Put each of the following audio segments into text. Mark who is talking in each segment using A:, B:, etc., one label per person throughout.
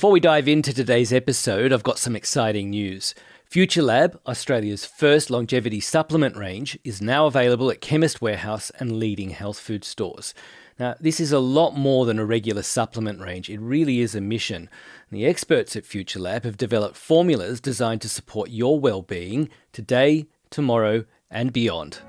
A: Before we dive into today's episode, I've got some exciting news. FutureLab, Australia's first longevity supplement range, is now available at Chemist Warehouse and leading health food stores. Now, this is a lot more than a regular supplement range. It really is a mission. The experts at FutureLab have developed formulas designed to support your well-being today, tomorrow, and beyond.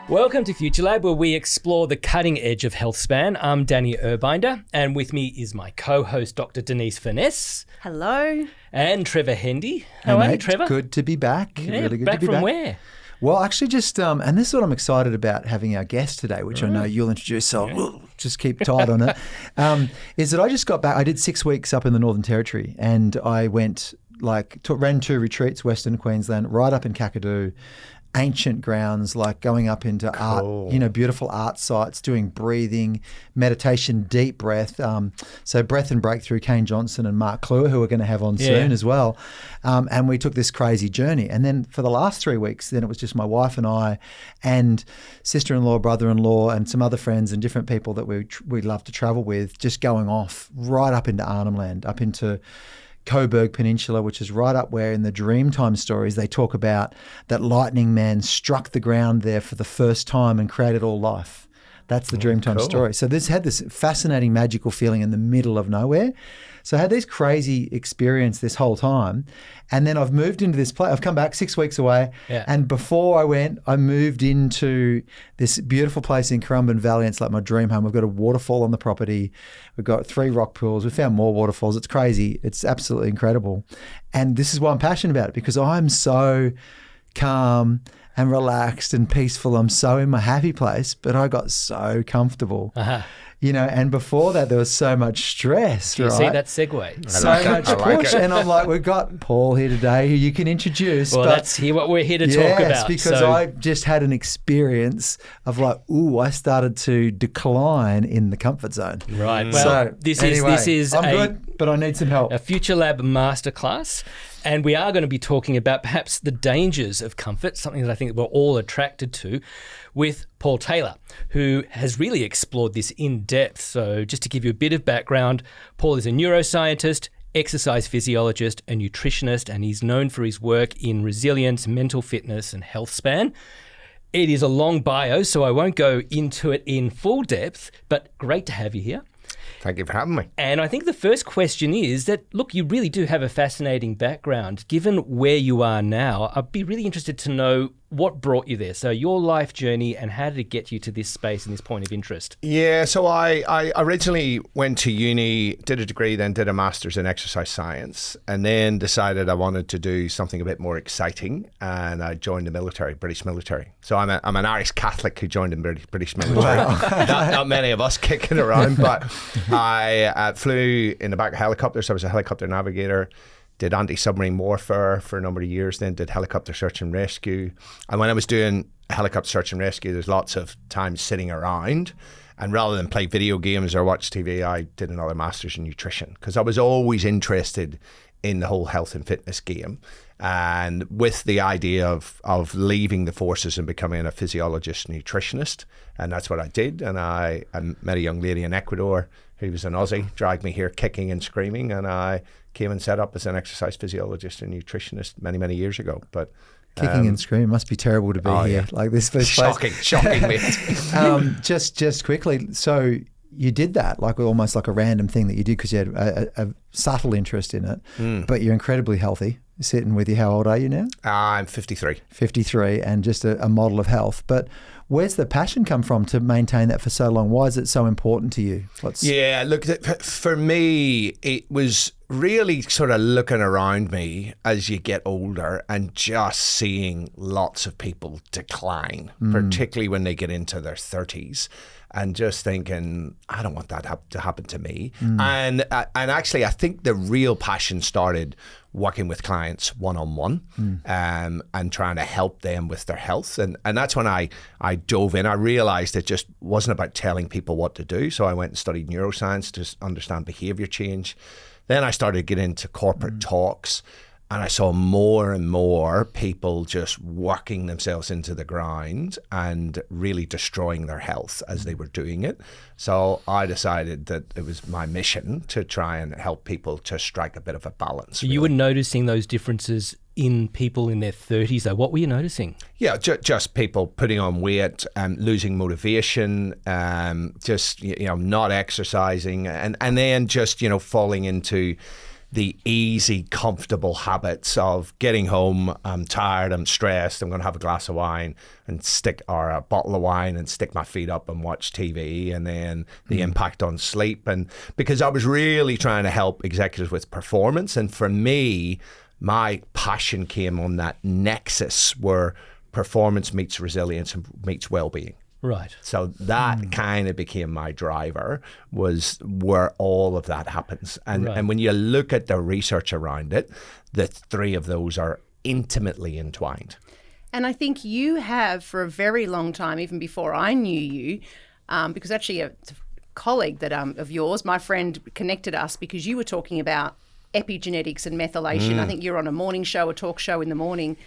A: Welcome to FutureLab, where we explore the cutting edge of health span. I'm Danny Urbinder, and with me is my co-host, Dr. Denise Finesse.
B: Hello.
A: And Trevor Hendy. How are you, Trevor?
C: Good to be back.
A: Yeah,
C: really good
A: back
C: to be
A: from
C: back.
A: where?
C: Well, actually just, and this is what I'm excited about having our guest today, which I know you'll introduce, so I'll just keep tight on it, is that I just got back. I did 6 weeks up in the Northern Territory, and I went, ran 2 retreats, Western Queensland, right up in Kakadu, ancient grounds, like going up into art, beautiful art sites, doing breathing, meditation, deep breath. So Breath and Breakthrough, Kane Johnson and Mark Cluer, who we're going to have on soon as well. And we took this crazy journey. And then for the last 3 weeks, then it was just my wife and I and sister-in-law, brother-in-law and some other friends and different people that we love to travel with, just going off right up into Arnhem Land, up into Coburg Peninsula, which is right up where in the Dreamtime stories they talk about that lightning man struck the ground there for the first time and created all life. That's the Dreamtime story. So this had this fascinating magical feeling in the middle of nowhere. So I had this crazy experience this whole time. And then I've moved into this place. I've come back 6 weeks away. Yeah. And before I went, I moved into this beautiful place in Currumbin Valley. It's like my dream home. We've got a waterfall on the property. We've got 3 rock pools. We found more waterfalls. It's crazy. It's absolutely incredible. And this is why I'm passionate about it, because I'm so calm and relaxed and peaceful. I'm so in my happy place, but I got so comfortable. And before that, there was so much stress.
A: Do you see that segue?
C: So much push. And I'm like, we've got Paul here today who you can introduce.
A: Well, that's what we're here to talk about.
C: Yes, because I just had an experience of I started to decline in the comfort zone.
A: Right. Well,
C: so,
A: this is
C: I'm good, but I need some help.
A: A FutureLab masterclass. And we are going to be talking about perhaps the dangers of comfort, something that I think we're all attracted to, with Paul Taylor, who has really explored this in depth. So just to give you a bit of background, Paul is a neuroscientist, exercise physiologist, a nutritionist, and he's known for his work in resilience, mental fitness, and health span. It is a long bio, so I won't go into it in full depth, but great to have you here.
D: Thank you for having me.
A: And I think the first question is that, look, you really do have a fascinating background. Given where you are now, I'd be really interested to know what brought you there. So your life journey and how did it get you to this space and this point of interest?
D: Yeah, so I originally went to uni, did a degree, then did a master's in exercise science, and then decided I wanted to do something a bit more exciting, and I joined the military, British military. So I'm an Irish Catholic who joined the British military. Not many of us kicking around, but I flew in the back of helicopters. I was a helicopter navigator. Did anti-submarine warfare for a number of years, then did helicopter search and rescue. And when I was doing helicopter search and rescue, there's lots of time sitting around. And rather than play video games or watch TV, I did another master's in nutrition because I was always interested in the whole health and fitness game. And with the idea of leaving the forces and becoming a physiologist, nutritionist. And that's what I did. And I met a young lady in Ecuador who was an Aussie, dragged me here kicking and screaming. And I came and set up as an exercise physiologist and nutritionist many, many years ago. But
C: kicking and screaming must be terrible to be here like this.
D: Shocking, mate.
C: Just quickly, so you did that almost like a random thing that you did because you had a subtle interest in it, but you're incredibly healthy. Sitting with you, how old are you now?
D: I'm 53.
C: 53 and just a model of health. But where's the passion come from to maintain that for so long? Why is it so important to you?
D: Yeah, look, for me, it was really sort of looking around me as you get older and just seeing lots of people decline, particularly when they get into their 30s. And just thinking, I don't want that to happen to me. And actually, I think the real passion started working with clients one-on-one and trying to help them with their health. And that's when I dove in. I realized it just wasn't about telling people what to do. So I went and studied neuroscience to understand behavior change. Then I started getting into corporate talks. And I saw more and more people just working themselves into the ground and really destroying their health as they were doing it. So I decided that it was my mission to try and help people to strike a bit of a balance.
A: You were noticing those differences in people in their 30s, though. What were you noticing?
D: Yeah, just people putting on weight, losing motivation, just not exercising, and then just falling into the easy, comfortable habits of getting home, I'm tired, I'm stressed, I'm going to have a glass of wine or a bottle of wine and stick my feet up and watch TV, and then the impact on sleep. And because I was really trying to help executives with performance, and for me, my passion came on that nexus where performance meets resilience and meets well-being.
A: Right.
D: So that kind of became my driver, was where all of that happens. And when you look at the research around it, the three of those are intimately entwined.
B: And I think you have for a very long time, even before I knew you, because actually a colleague that of yours, my friend, connected us because you were talking about epigenetics and methylation. I think you were on a morning show, a talk show in the morning.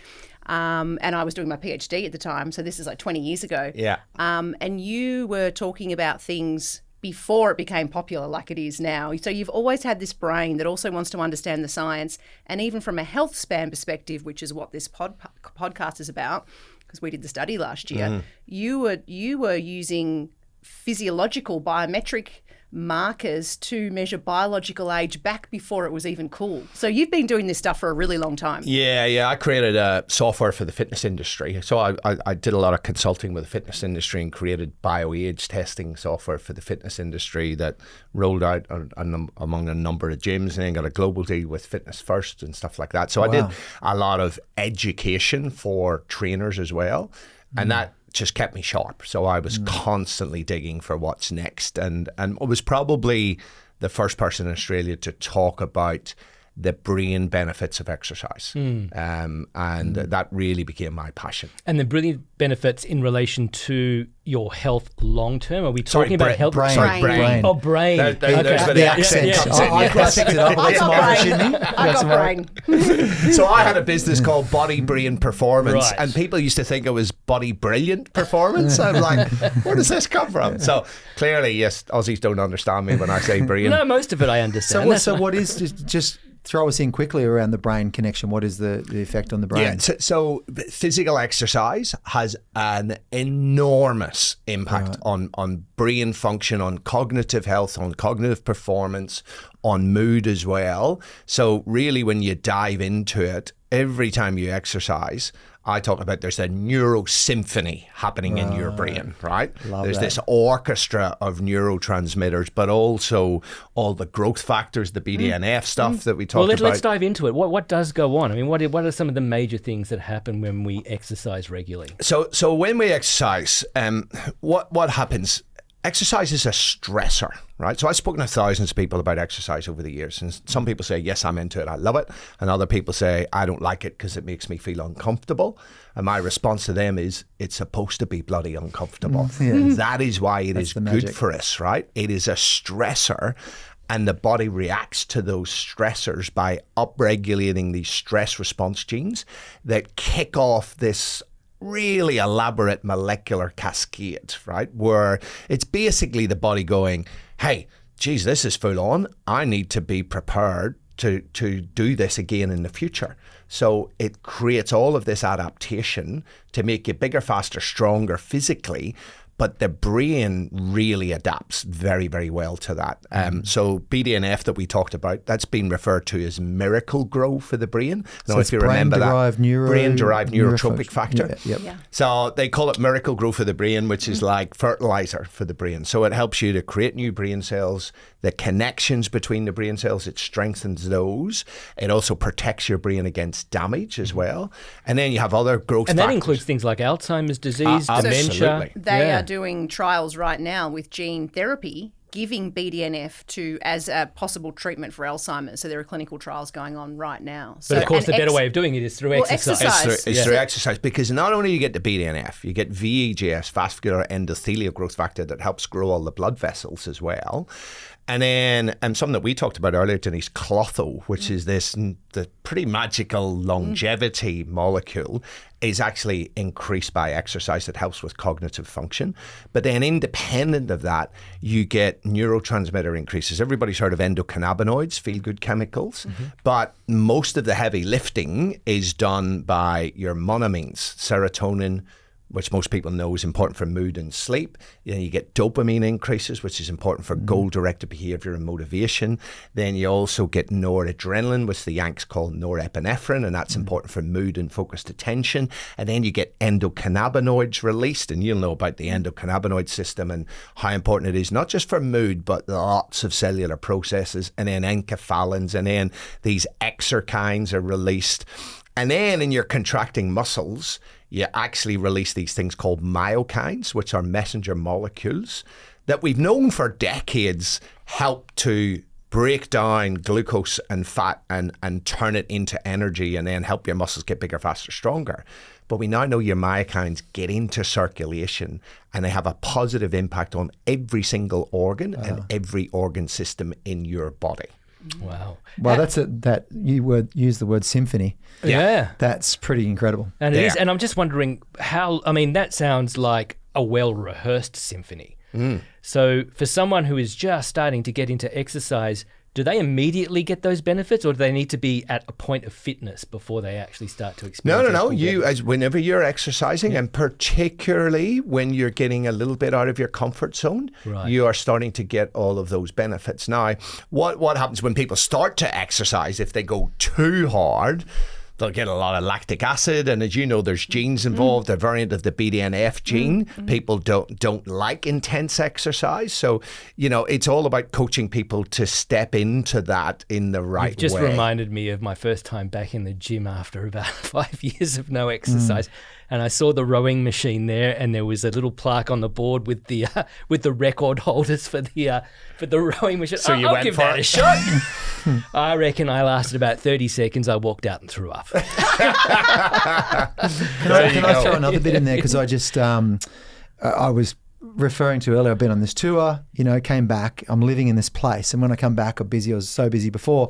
B: And I was doing my PhD at the time, so this is like 20 years ago.
D: Yeah.
B: And you were talking about things before it became popular like it is now. So you've always had this brain that also wants to understand the science, and even from a health span perspective, which is what this podcast is about, because we did the study last year, you were using physiological biometric markers to measure biological age back before it was even cool. So you've been doing this stuff for a really long time.
D: Yeah. I created a software for the fitness industry. So I did a lot of consulting with the fitness industry and created bioage testing software for the fitness industry that rolled out among a number of gyms, and then got a global deal with Fitness First and stuff like that. So I did a lot of education for trainers as well. And that just kept me sharp. So I was constantly digging for what's next. And I was probably the first person in Australia to talk about the brain benefits of exercise. And that really became my passion.
A: And the brilliant benefits in relation to your health long term? Are we talking about health?
C: Brain.
A: Oh, brain.
D: There's where the accent comes in.
C: I picked it up. That's my Sydney.
B: I got brain.
D: So I had a business called Body Brain Performance,
A: Right.
D: and people used to think it was Body Brilliant Performance. I'm like, where does this come from? So clearly, yes, Aussies don't understand me when I say brain.
A: No, most of it I understand.
C: So what is just throw us in quickly around the brain connection? What is the effect on the brain?
D: Yeah, so physical exercise has an enormous impact on brain function, on cognitive health, on cognitive performance, on mood as well. So really, when you dive into it, every time you exercise, I talk about there's a neurosymphony happening in your brain, right? There's this orchestra of neurotransmitters, but also all the growth factors, the BDNF stuff that we talked about.
A: Let's dive into it. What does go on? I mean, what are some of the major things that happen when we exercise regularly?
D: So when we exercise, what happens? Exercise is a stressor, right? So I've spoken to thousands of people about exercise over the years, and some people say, yes, I'm into it, I love it. And other people say, I don't like it because it makes me feel uncomfortable. And my response to them is, it's supposed to be bloody uncomfortable. That is why it is good for us, right? It is a stressor. And the body reacts to those stressors by upregulating these stress response genes that kick off this really elaborate molecular cascade, right? Where it's basically the body going, hey, geez, this is full on. I need to be prepared to do this again in the future. So it creates all of this adaptation to make you bigger, faster, stronger physically. But the brain really adapts very, very well to that. So BDNF that we talked about, that's been referred to as miracle grow for the brain.
C: So if you remember that,
D: brain-derived neurotropic factor.
C: Yeah.
D: So they call it miracle grow for the brain, which is like fertilizer for the brain. So it helps you to create new brain cells, the connections between the brain cells, it strengthens those. It also protects your brain against damage as well. And then you have other growth
A: And
D: factors.
A: that includes things like Alzheimer's disease, dementia.
D: Absolutely.
B: They are doing trials right now with gene therapy, giving BDNF as a possible treatment for Alzheimer's. So there are clinical trials going on right now. So,
A: But of course, the better way of doing it is through exercise.
D: It's through exercise, because not only do you get the BDNF, you get VEGS, vascular endothelial growth factor, that helps grow all the blood vessels as well. And then something that we talked about earlier, Denise, clotho, which is the pretty magical longevity molecule, is actually increased by exercise that helps with cognitive function. But then independent of that, you get neurotransmitter increases. Everybody's heard of endocannabinoids, feel-good chemicals, but most of the heavy lifting is done by your monoamines, serotonin, which most people know is important for mood and sleep. Then you get dopamine increases, which is important for goal-directed behavior and motivation. Then you also get noradrenaline, which the Yanks call norepinephrine, and that's important for mood and focused attention. And then you get endocannabinoids released, and you'll know about the endocannabinoid system and how important it is, not just for mood, but lots of cellular processes. And then enkephalins, and then these exerkines are released. And then in your contracting muscles, you actually release these things called myokines, which are messenger molecules that we've known for decades help to break down glucose and fat and turn it into energy and then help your muscles get bigger, faster, stronger. But we now know your myokines get into circulation and they have a positive impact on every single organ and every organ system in your body.
A: Wow.
C: Well, that you use the word symphony.
A: Yeah.
C: That's pretty incredible.
A: And it is. And I'm just wondering that sounds like a well-rehearsed symphony. So for someone who is just starting to get into exercise, do they immediately get those benefits, or do they need to be at a point of fitness before they actually start to experience?
D: No. Whenever you're exercising, and particularly when you're getting a little bit out of your comfort zone, you are starting to get all of those benefits. Now, what happens when people start to exercise? If they go too hard, they'll get a lot of lactic acid, and as you know, there's genes involved, a variant of the BDNF gene. People don't like intense exercise, so it's all about coaching people to step into that in the right way.
A: You've just reminded me of my first time back in the gym after about 5 years of no exercise. And I saw the rowing machine there, and there was a little plaque on the board with the record holders for the rowing machine.
D: So you
A: I'll
D: went
A: give
D: for
A: that
D: it?
A: a shot. I reckon I lasted about 30 seconds. I walked out and threw up.
C: Can I throw another bit in there? Because I just, I was referring to earlier, I've been on this tour, came back, I'm living in this place. And when I come back, I was so busy before,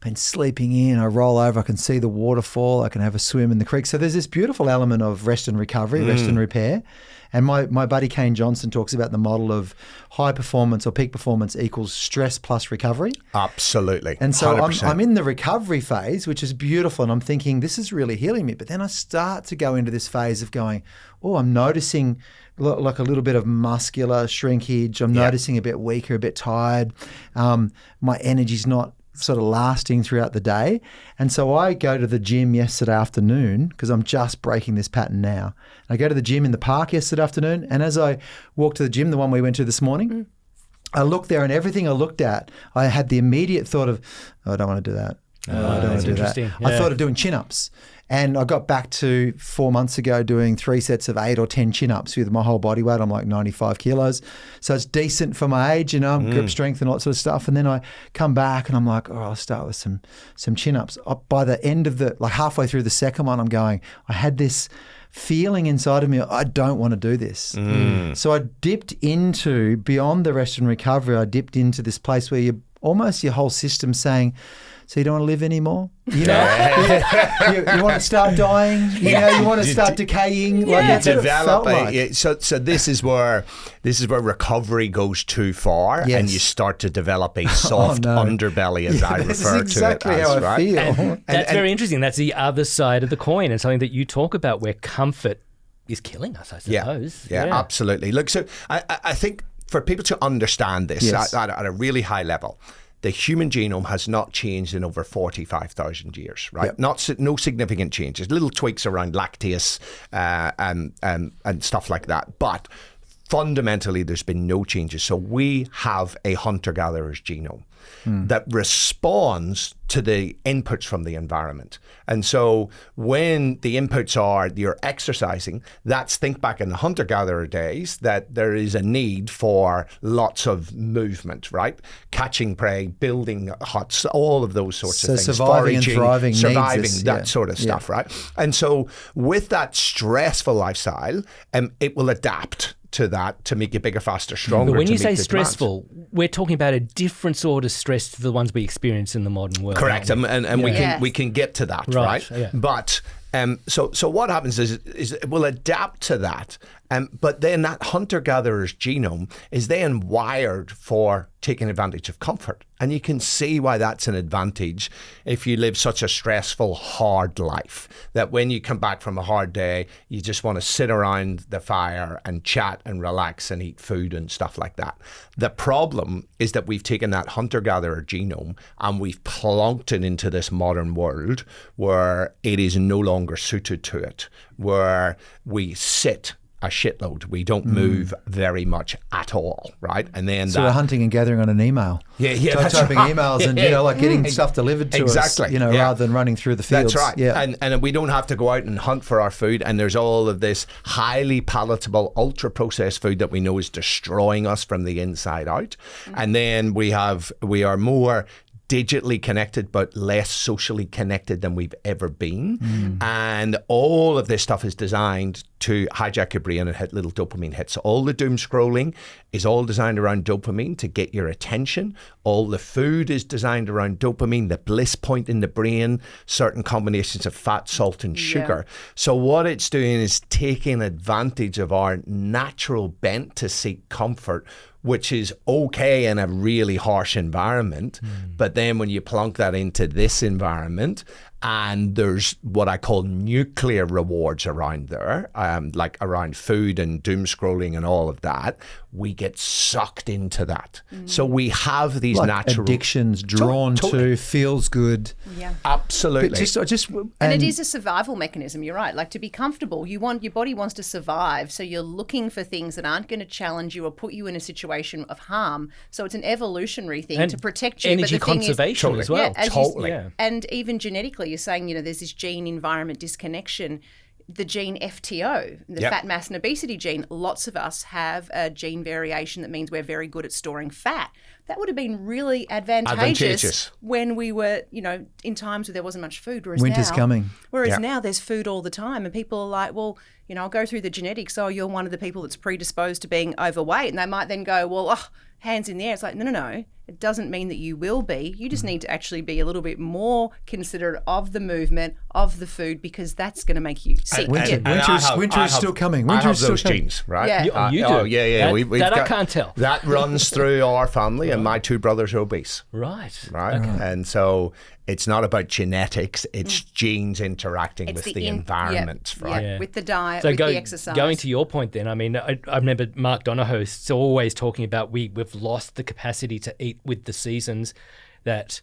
C: been sleeping in, I roll over, I can see the waterfall, I can have a swim in the creek. So there's this beautiful element of rest and recovery, rest and repair. And my buddy Kane Johnson talks about the model of high performance or peak performance equals stress plus recovery.
D: Absolutely.
C: And so
D: 100%.
C: I'm in the recovery phase, which is beautiful. And I'm thinking, this is really healing me. But then I start to go into this phase of going, I'm noticing like a little bit of muscular shrinkage. I'm noticing a bit weaker, a bit tired. My energy's not sort of lasting throughout the day. And so I go to the gym yesterday afternoon because I'm just breaking this pattern now. I go to the gym in the park yesterday afternoon, and as I walked to the gym, the one we went to this morning, I looked there and everything I looked at, I had the immediate thought of, I don't want to do that. I don't want to do that.
A: Yeah.
C: I thought of doing chin-ups. And I got back to 4 months ago doing 3 sets of 8 or 10 chin-ups with my whole body weight. I'm like 95 kilos. So it's decent for my age, grip strength and all that sort of stuff. And then I come back and I'm like, I'll start with some chin-ups. By the end of halfway through the second one, I'm going, I had this feeling inside of me, I don't want to do this. So I dipped into, beyond the rest and recovery, I dipped into this place where your whole system's saying, so you don't want to live anymore? You want to start dying? You want to start decaying?
A: Yeah.
C: Like that's what it
D: Develop
C: felt like.
D: So this is where recovery goes too far, and you start to develop a soft underbelly, as I refer to it.
C: Exactly how I feel.
A: And that's very interesting. That's the other side of the coin, and something that you talk about where comfort is killing us, I suppose.
D: Yeah, absolutely. Look, so I think for people to understand this at a really high level, the human genome has not changed in over 45,000 years, right? Yep. No significant changes, little tweaks around lactase and stuff like that. But fundamentally, there's been no changes. So we have a hunter-gatherer's genome that responds to the inputs from the environment. And so when the inputs are you're exercising, think back in the hunter-gatherer days that there is a need for lots of movement, right? Catching prey, building huts, all of those sorts of things.
C: Surviving and thriving
D: that sort of stuff, right? And so with that stressful lifestyle, it will adapt to that to make you bigger, faster, stronger.
A: But when
D: to
A: you
D: meet
A: say
D: the
A: stressful,
D: demands.
A: we're talking about a different sort of stress to the ones we experience in the modern world.
D: Correct,
A: aren't we?
D: and
B: Yes.
D: we can get to that,
A: Right,
D: right?
A: yeah.
D: But so what happens is it will adapt to that, but then that hunter-gatherer's genome is then wired for taking advantage of comfort, and you can see why that's an advantage if you live such a stressful, hard life, that when you come back from a hard day, you just want to sit around the fire and chat and relax and eat food and stuff like that. The problem is that we've taken that hunter-gatherer genome and we've plonked it into this modern world where it is no longer suited to it, where we sit a shitload. We don't move very much at all, right? And then
C: So we're hunting and gathering on an email.
D: Yeah, that's
C: typing
D: right.
C: emails and, like getting stuff delivered to
D: Exactly,
C: us,
D: yeah.
C: rather than running through the fields.
D: That's right.
C: Yeah.
D: And we don't have to go out and hunt for our food. And there's all of this highly palatable, ultra processed food that we know is destroying us from the inside out. And then we are more digitally connected but less socially connected than we've ever been. And all of this stuff is designed to hijack your brain and hit little dopamine hits. So all the doom scrolling is all designed around dopamine to get your attention. All the food is designed around dopamine, the bliss point in the brain, certain combinations of fat, salt and sugar. So what it's doing is taking advantage of our natural bent to seek comfort, which is okay in a really harsh environment. But then when you plonk that into this environment, and there's what I call nuclear rewards around there, like around food and doom scrolling and all of that, we get sucked into that. So we have these
C: Like
D: natural
C: addictions drawn
D: Totally.
C: to, feels good.
B: Yeah.
D: Absolutely.
C: But
B: And it is a survival mechanism, you're right. Like, to be comfortable, your body wants to survive, so you're looking for things that aren't going to challenge you or put you in a situation of harm. So it's an evolutionary thing
A: And
B: to protect you.
A: energy
B: but the thing is,
A: conservation as well.
B: Yeah, as
D: Totally.
B: and even genetically, you're saying, there's this gene-environment disconnection. The gene FTO, the
D: Yep.
B: fat mass and obesity gene, lots of us have a gene variation that means we're very good at storing fat. That would have been really advantageous when we were, in times where there wasn't much food. Whereas
C: Winter's
B: now,
C: coming.
B: Whereas now there's food all the time, and people are like, well, I'll go through the genetics. Oh, you're one of the people that's predisposed to being overweight. And they might then go, well, hands in the air. It's like, no. It doesn't mean that you will be. You just need to actually be a little bit more considerate of the movement, of the food, because that's going to make you sick.
C: Winter is still coming.
D: I
C: Winter
D: have
C: is still
D: those
C: coming.
D: genes, right?
B: Yeah.
A: You do?
D: Oh, yeah.
A: That,
D: We've
A: that I
D: got-
A: can't tell.
D: That runs through our family, and my two brothers are obese.
A: Right.
D: Right. And so it's not about genetics, it's genes interacting with the environment, right?
A: Yeah.
B: With the diet,
A: So
B: with the exercise.
A: going to your point then, I mean, I remember Mark Donahoe's always talking about we've lost the capacity to eat with the seasons, that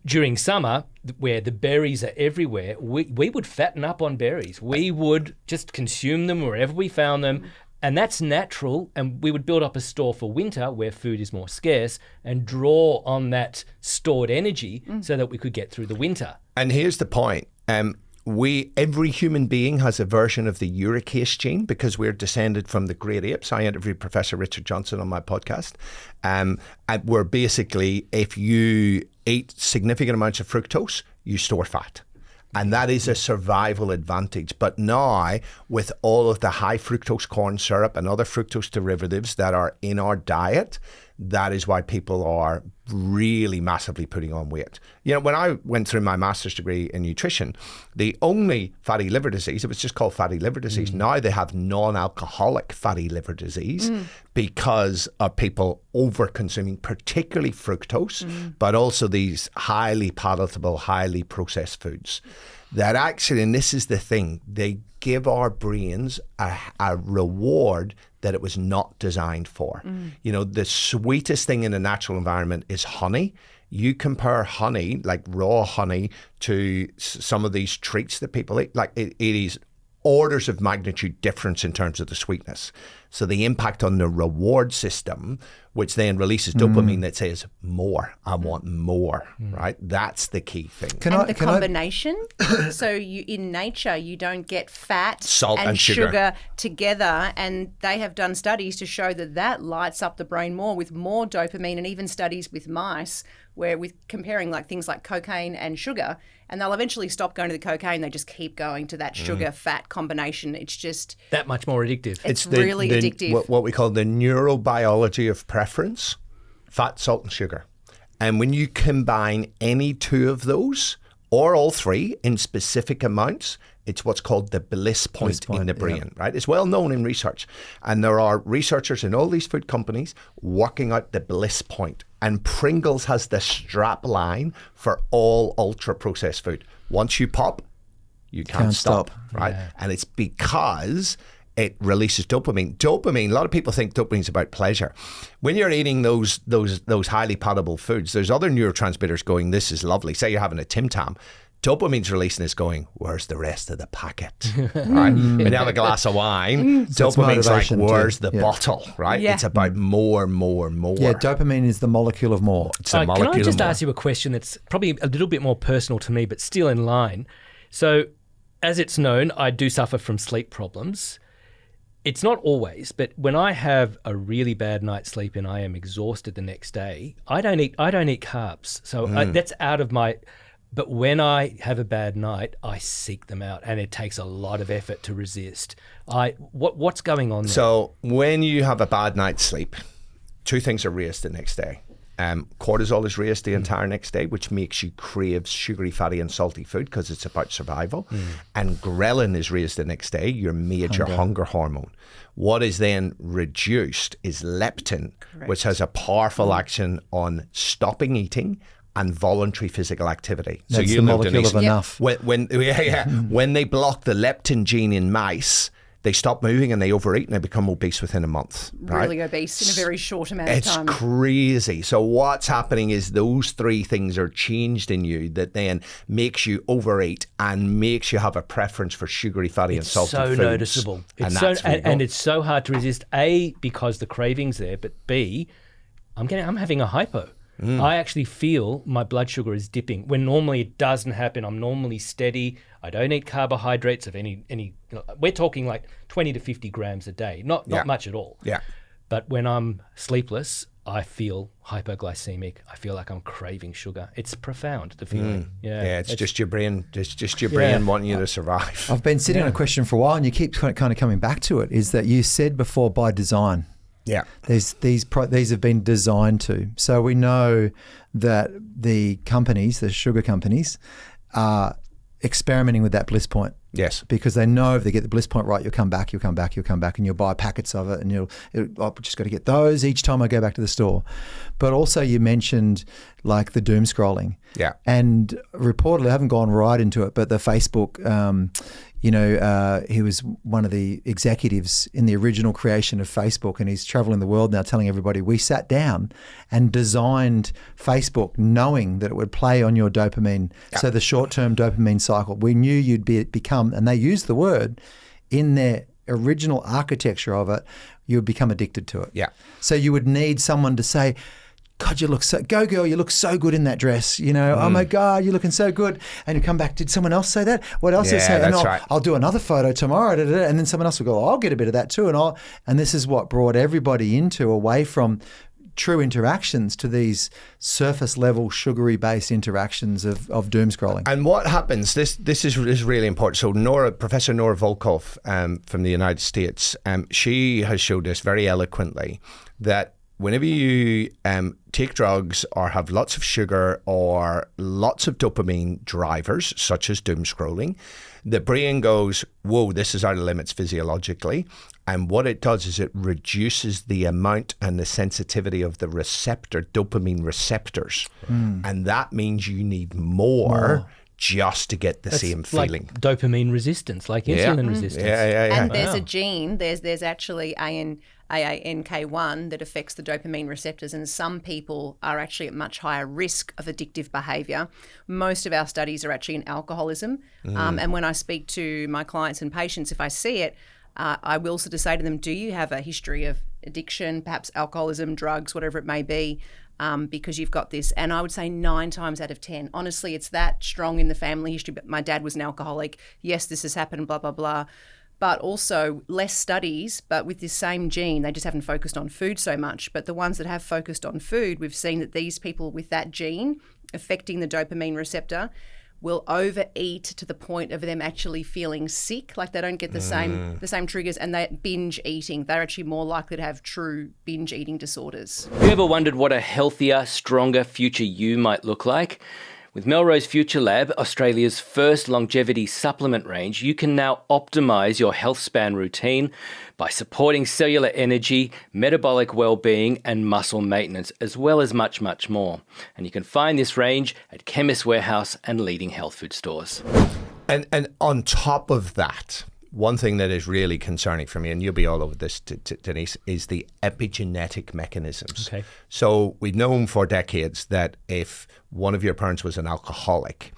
A: during summer, where the berries are everywhere, we would fatten up on berries. We would just consume them wherever we found them. And that's natural, and we would build up a store for winter where food is more scarce and draw on that stored energy so that we could get through the winter.
D: And here's the point. Every human being has a version of the uricase gene because we're descended from the great apes. I interviewed Professor Richard Johnson on my podcast. And we're basically, if you eat significant amounts of fructose, you store fat. And that is a survival advantage. But now, with all of the high fructose corn syrup and other fructose derivatives that are in our diet, that is why people are really massively putting on weight. When I went through my master's degree in nutrition, the only fatty liver disease, it was just called fatty liver disease. Now they have non-alcoholic fatty liver disease because of people over-consuming, particularly fructose, but also these highly palatable, highly processed foods. That actually, and this is the thing, they give our brains a reward that it was not designed for. The sweetest thing in a natural environment is honey. You compare honey, like raw honey, to some of these treats that people eat, like it is orders of magnitude difference in terms of the sweetness. So the impact on the reward system, which then releases dopamine that says more, I want more, right? That's the key thing.
B: The combination. So in nature, you don't get fat,
D: salt and sugar
B: together, and they have done studies to show that lights up the brain more with more dopamine, and even studies with mice where with comparing like things like cocaine and sugar, and they'll eventually stop going to the cocaine. They just keep going to that sugar-fat combination. It's just
A: that much more addictive.
B: It's really addictive.
D: What we call the neurobiology of preference, fat, salt, and sugar. And when you combine any two of those, or all three in specific amounts, it's what's called the bliss point in the brain, right? It's well known in research. And there are researchers in all these food companies working out the bliss point. And Pringles has the strap line for all ultra-processed food. Once you pop, you can't stop, right? Yeah. And it's because it releases dopamine. Dopamine, a lot of people think dopamine is about pleasure. When you're eating those highly palatable foods, there's other neurotransmitters going, this is lovely. Say you're having a Tim Tam. Dopamine's releasing is going, where's the rest of the packet? Right? When you have a glass of wine, dopamine's like, where's the bottle? Right?
B: Yeah.
D: It's about more.
C: Yeah, dopamine is the molecule of more.
D: It's a molecule
A: Can I just
D: of more.
A: ask you a question that's probably a little bit more personal to me, but still in line? So, as it's known, I do suffer from sleep problems. It's not always, but when I have a really bad night's sleep and I am exhausted the next day, I don't eat carbs. So that's out of my... But when I have a bad night, I seek them out, and it takes a lot of effort to resist. What's going on there?
D: So when you have a bad night's sleep, two things are raised the next day. Cortisol is raised the entire next day, which makes you crave sugary, fatty, and salty food because it's about survival. And ghrelin is raised the next day, your major hunger hormone. What is then reduced is leptin, which has a powerful action on stopping eating and voluntary physical activity.
C: That's
D: so
C: the molecule of enough.
D: When they block the leptin gene in mice, they stop moving and they overeat and they become obese within a month.
B: Really
D: right?
B: obese in a very short amount of time.
D: It's crazy. So what's happening is those three things are changed in you that then makes you overeat and makes you have a preference for sugary, fatty, and salty foods.
A: It's so noticeable. And it's so hard to resist. A, because the craving's there, but B, I'm having a hypo. I actually feel my blood sugar is dipping when normally it doesn't happen. I'm normally steady. I don't eat carbohydrates of any. We're talking like 20 to 50 grams a day, not much at all.
D: Yeah.
A: But when I'm sleepless, I feel hypoglycemic. I feel like I'm craving sugar. It's profound, the feeling.
D: Yeah, it's just your brain. It's just your brain wanting you to survive.
C: I've been sitting on a question for a while, and you keep kind of coming back to it. Is that you said before by design?
D: Yeah.
C: These have been designed to. So we know that the companies, the sugar companies, are experimenting with that bliss point.
D: Yes.
C: Because they know if they get the bliss point right, you'll come back, and you'll buy packets of it, and I've just got to get those each time I go back to the store. But also you mentioned like the doom scrolling.
D: Yeah.
C: And reportedly, I haven't gone right into it, but the Facebook, he was one of the executives in the original creation of Facebook, and he's traveling the world now telling everybody, we sat down and designed Facebook knowing that it would play on your dopamine. Yeah. So the short-term dopamine cycle, we knew you'd become, and they used the word in their original architecture of it, you would become addicted to it.
D: Yeah.
C: So you would need someone to say, God, you look go girl, you look so good in that dress. Oh my God, you're looking so good. And you come back, did someone else say that? What else did they say?
D: That's right.
C: I'll do another photo tomorrow. And then someone else will go, I'll get a bit of that too. And this is what brought everybody away from true interactions to these surface level sugary based interactions of doom scrolling.
D: And what happens, this is really important. So Professor Nora Volkow from the United States, she has showed us very eloquently that whenever you take drugs or have lots of sugar or lots of dopamine drivers, such as doom scrolling, the brain goes, whoa, this is out of limits physiologically. And what it does is it reduces the amount and the sensitivity of the dopamine receptors. And that means you need more just to get the same feeling.
A: Like dopamine resistance, like insulin resistance.
D: Yeah.
B: And there's a gene, there's actually AANK1 that affects the dopamine receptors, and some people are actually at much higher risk of addictive behaviour. Most of our studies are actually in alcoholism. And when I speak to my clients and patients, if I see it, I will sort of say to them, do you have a history of addiction, perhaps alcoholism, drugs, whatever it may be, because you've got this? And I would say 9 times out of 10, honestly, it's that strong in the family history. But my dad was an alcoholic. Yes, this has happened, blah, blah, blah. but also less studies, but with this same gene. They just haven't focused on food so much. But the ones that have focused on food, we've seen that these people with that gene affecting the dopamine receptor will overeat to the point of them actually feeling sick, like they don't get the same triggers, and they binge eating. They're actually more likely to have true binge eating disorders.
A: Have you ever wondered what a healthier, stronger future you might look like? With Melrose Future Lab, Australia's first longevity supplement range, you can now optimise your health span routine by supporting cellular energy, metabolic well-being and muscle maintenance, as well as much, much more. And you can find this range at Chemist Warehouse and leading health food stores.
D: And on top of that, one thing that is really concerning for me, and you'll be all over this, Denise, is the epigenetic mechanisms.
A: Okay.
D: So we've known for decades that if one of your parents was an alcoholic,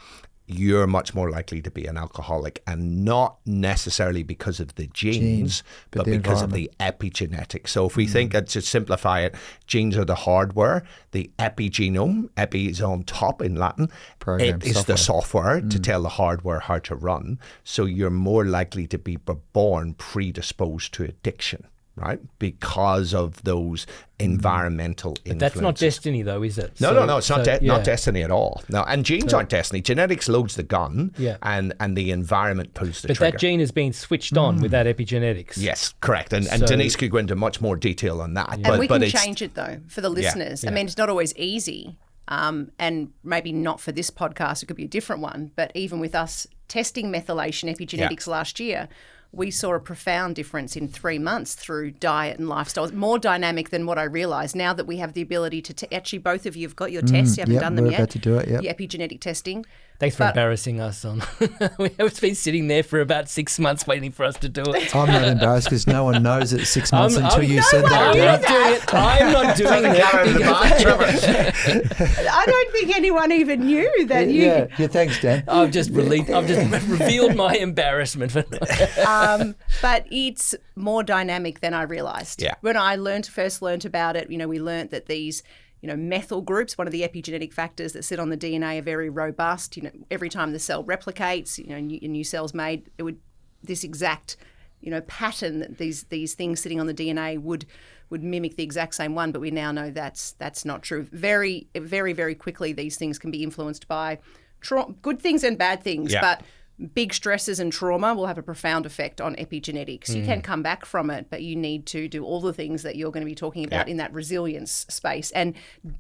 D: you're much more likely to be an alcoholic, and not necessarily because of the genes, but because of the epigenetics. So if we think, to simplify it, genes are the hardware, the epigenome, epi is on top in Latin, it is the software to tell the hardware how to run. So you're more likely to be born predisposed to addiction, right? Because of those environmental influences.
A: But that's not destiny though, is it?
D: No, it's not destiny at all. No, and genes aren't destiny. Genetics loads the gun, and the environment pulls the trigger.
A: But that gene has been switched on with that epigenetics.
D: Yes, correct. And Denise could go into much more detail on that.
B: And we can change it though for the listeners.
A: Yeah.
B: I mean, it's not always easy. And maybe not for this podcast, it could be a different one. But even with us testing methylation epigenetics last year, we saw a profound difference in 3 months through diet and lifestyle. It's more dynamic than what I realised. Now that we have the ability to actually, both of you have got your tests. You haven't done them yet.
C: We're about to do it,
B: The epigenetic testing.
A: Thanks for embarrassing us on. It's been sitting there for about 6 months waiting for us to do it.
C: I'm not embarrassed because no one knows it's 6 months until you said that.
A: I'm not doing it.
B: I don't think anyone even knew that you...
C: Yeah, thanks, Dan.
A: I've just revealed my embarrassment.
B: But it's more dynamic than I realised.
D: Yeah.
B: When I first learnt about it, we learnt that these... methyl groups, one of the epigenetic factors that sit on the DNA, are very robust. Every time the cell replicates, new cells made, it would this exact, pattern that these things sitting on the DNA would mimic the exact same one. But we now know that's not true. Very, very, very quickly, these things can be influenced by good things and bad things.
D: Yeah.
B: But big stresses and trauma will have a profound effect on epigenetics. You can come back from it, but you need to do all the things that you're going to be talking about in that resilience space. And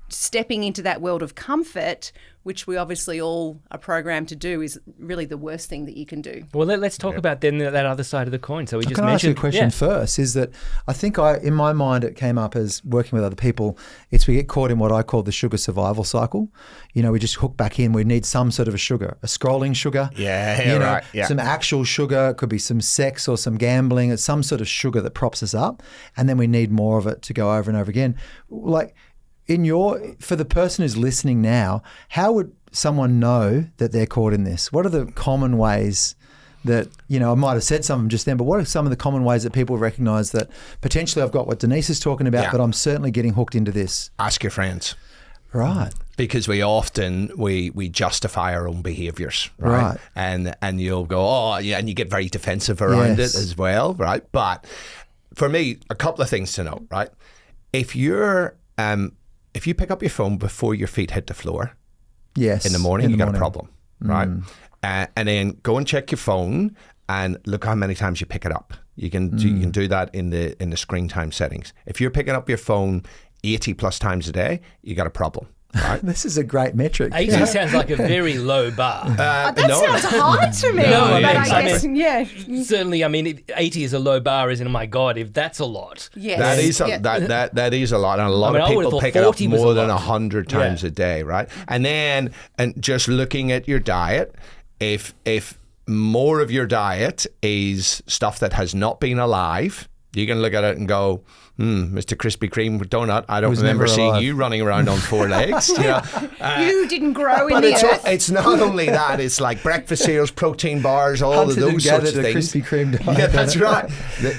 B: stepping into that world of comfort, which we obviously all are programmed to do, is really the worst thing that you can do.
A: Well, let's talk about then that other side of the coin. So we just
C: Can I ask you a
A: mentioned
C: question first? Is that I think in my mind it came up as working with other people. We get caught in what I call the sugar survival cycle. We just hook back in. We need some sort of a sugar, a scrolling sugar. Some actual sugar. It could be some sex or some gambling. It's some sort of sugar that props us up, and then we need more of it to go over and over again. Like for the person who's listening now, how would someone know that they're caught in this? What are the common ways that, I might have said some of them just then, but what are some of the common ways that people recognise that potentially I've got what Denise is talking about, but I'm certainly getting hooked into this?
D: Ask your friends.
C: Right.
D: Because we often we justify our own behaviours, right? And you'll go, and you get very defensive around it as well, right? But for me, a couple of things to note, right? If you pick up your phone before your feet hit the floor, in the morning, you got a problem, right? And then go and check your phone and look how many times you pick it up. You can do that in the screen time settings. If you're picking up your phone 80 plus times a day, you got a problem. Right.
C: This is a great metric.
A: 80 sounds like a very low bar.
B: That sounds hard to me.
A: Certainly, 80 is a low bar, isn't it? My God, if that's a lot.
B: Yes.
D: That is a lot. And a lot of people pick it up more than 100 times a day, right? And just looking at your diet, if more of your diet is stuff that has not been alive, you can look at it and go, Mr. Krispy Kreme donut, I don't remember seeing you running around on 4 legs.
B: You didn't grow in the earth.
D: It's not only that, it's like breakfast cereals, protein bars, all of those sorts of things.
C: Krispy Kreme donut.
D: Yeah, that's right.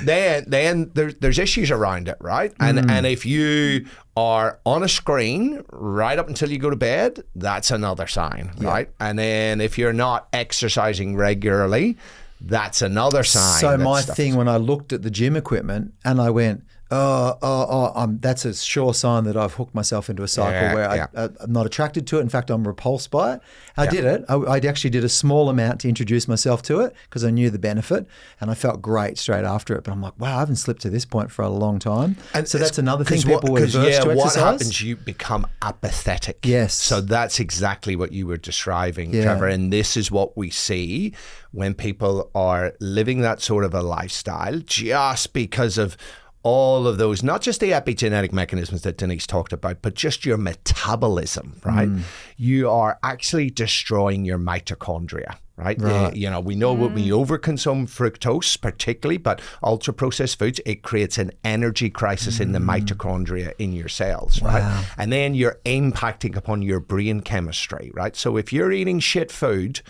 D: Then there's issues around it, right? And if you are on a screen right up until you go to bed, that's another sign, right? And then if you're not exercising regularly, that's another sign.
C: So
D: that
C: my
D: stuff
C: thing
D: is-
C: when I looked at the gym equipment and I went, that's a sure sign that I've hooked myself into a cycle where I'm not attracted to it. In fact, I'm repulsed by it. I did it. I actually did a small amount to introduce myself to it because I knew the benefit and I felt great straight after it. But I'm like, wow, I haven't slipped to this point for a long time. And so that's another thing, people were averse to
D: what
C: exercise.
D: happens, you become apathetic.
C: Yes.
D: So that's exactly what you were describing, Trevor. And this is what we see when people are living that sort of a lifestyle just because of all of those, not just the epigenetic mechanisms that Denise talked about, but just your metabolism, right? You are actually destroying your mitochondria, right? We know when we overconsume fructose particularly, but ultra processed foods, it creates an energy crisis in the mitochondria in your cells, right? And then you're impacting upon your brain chemistry, right? So if you're eating shit food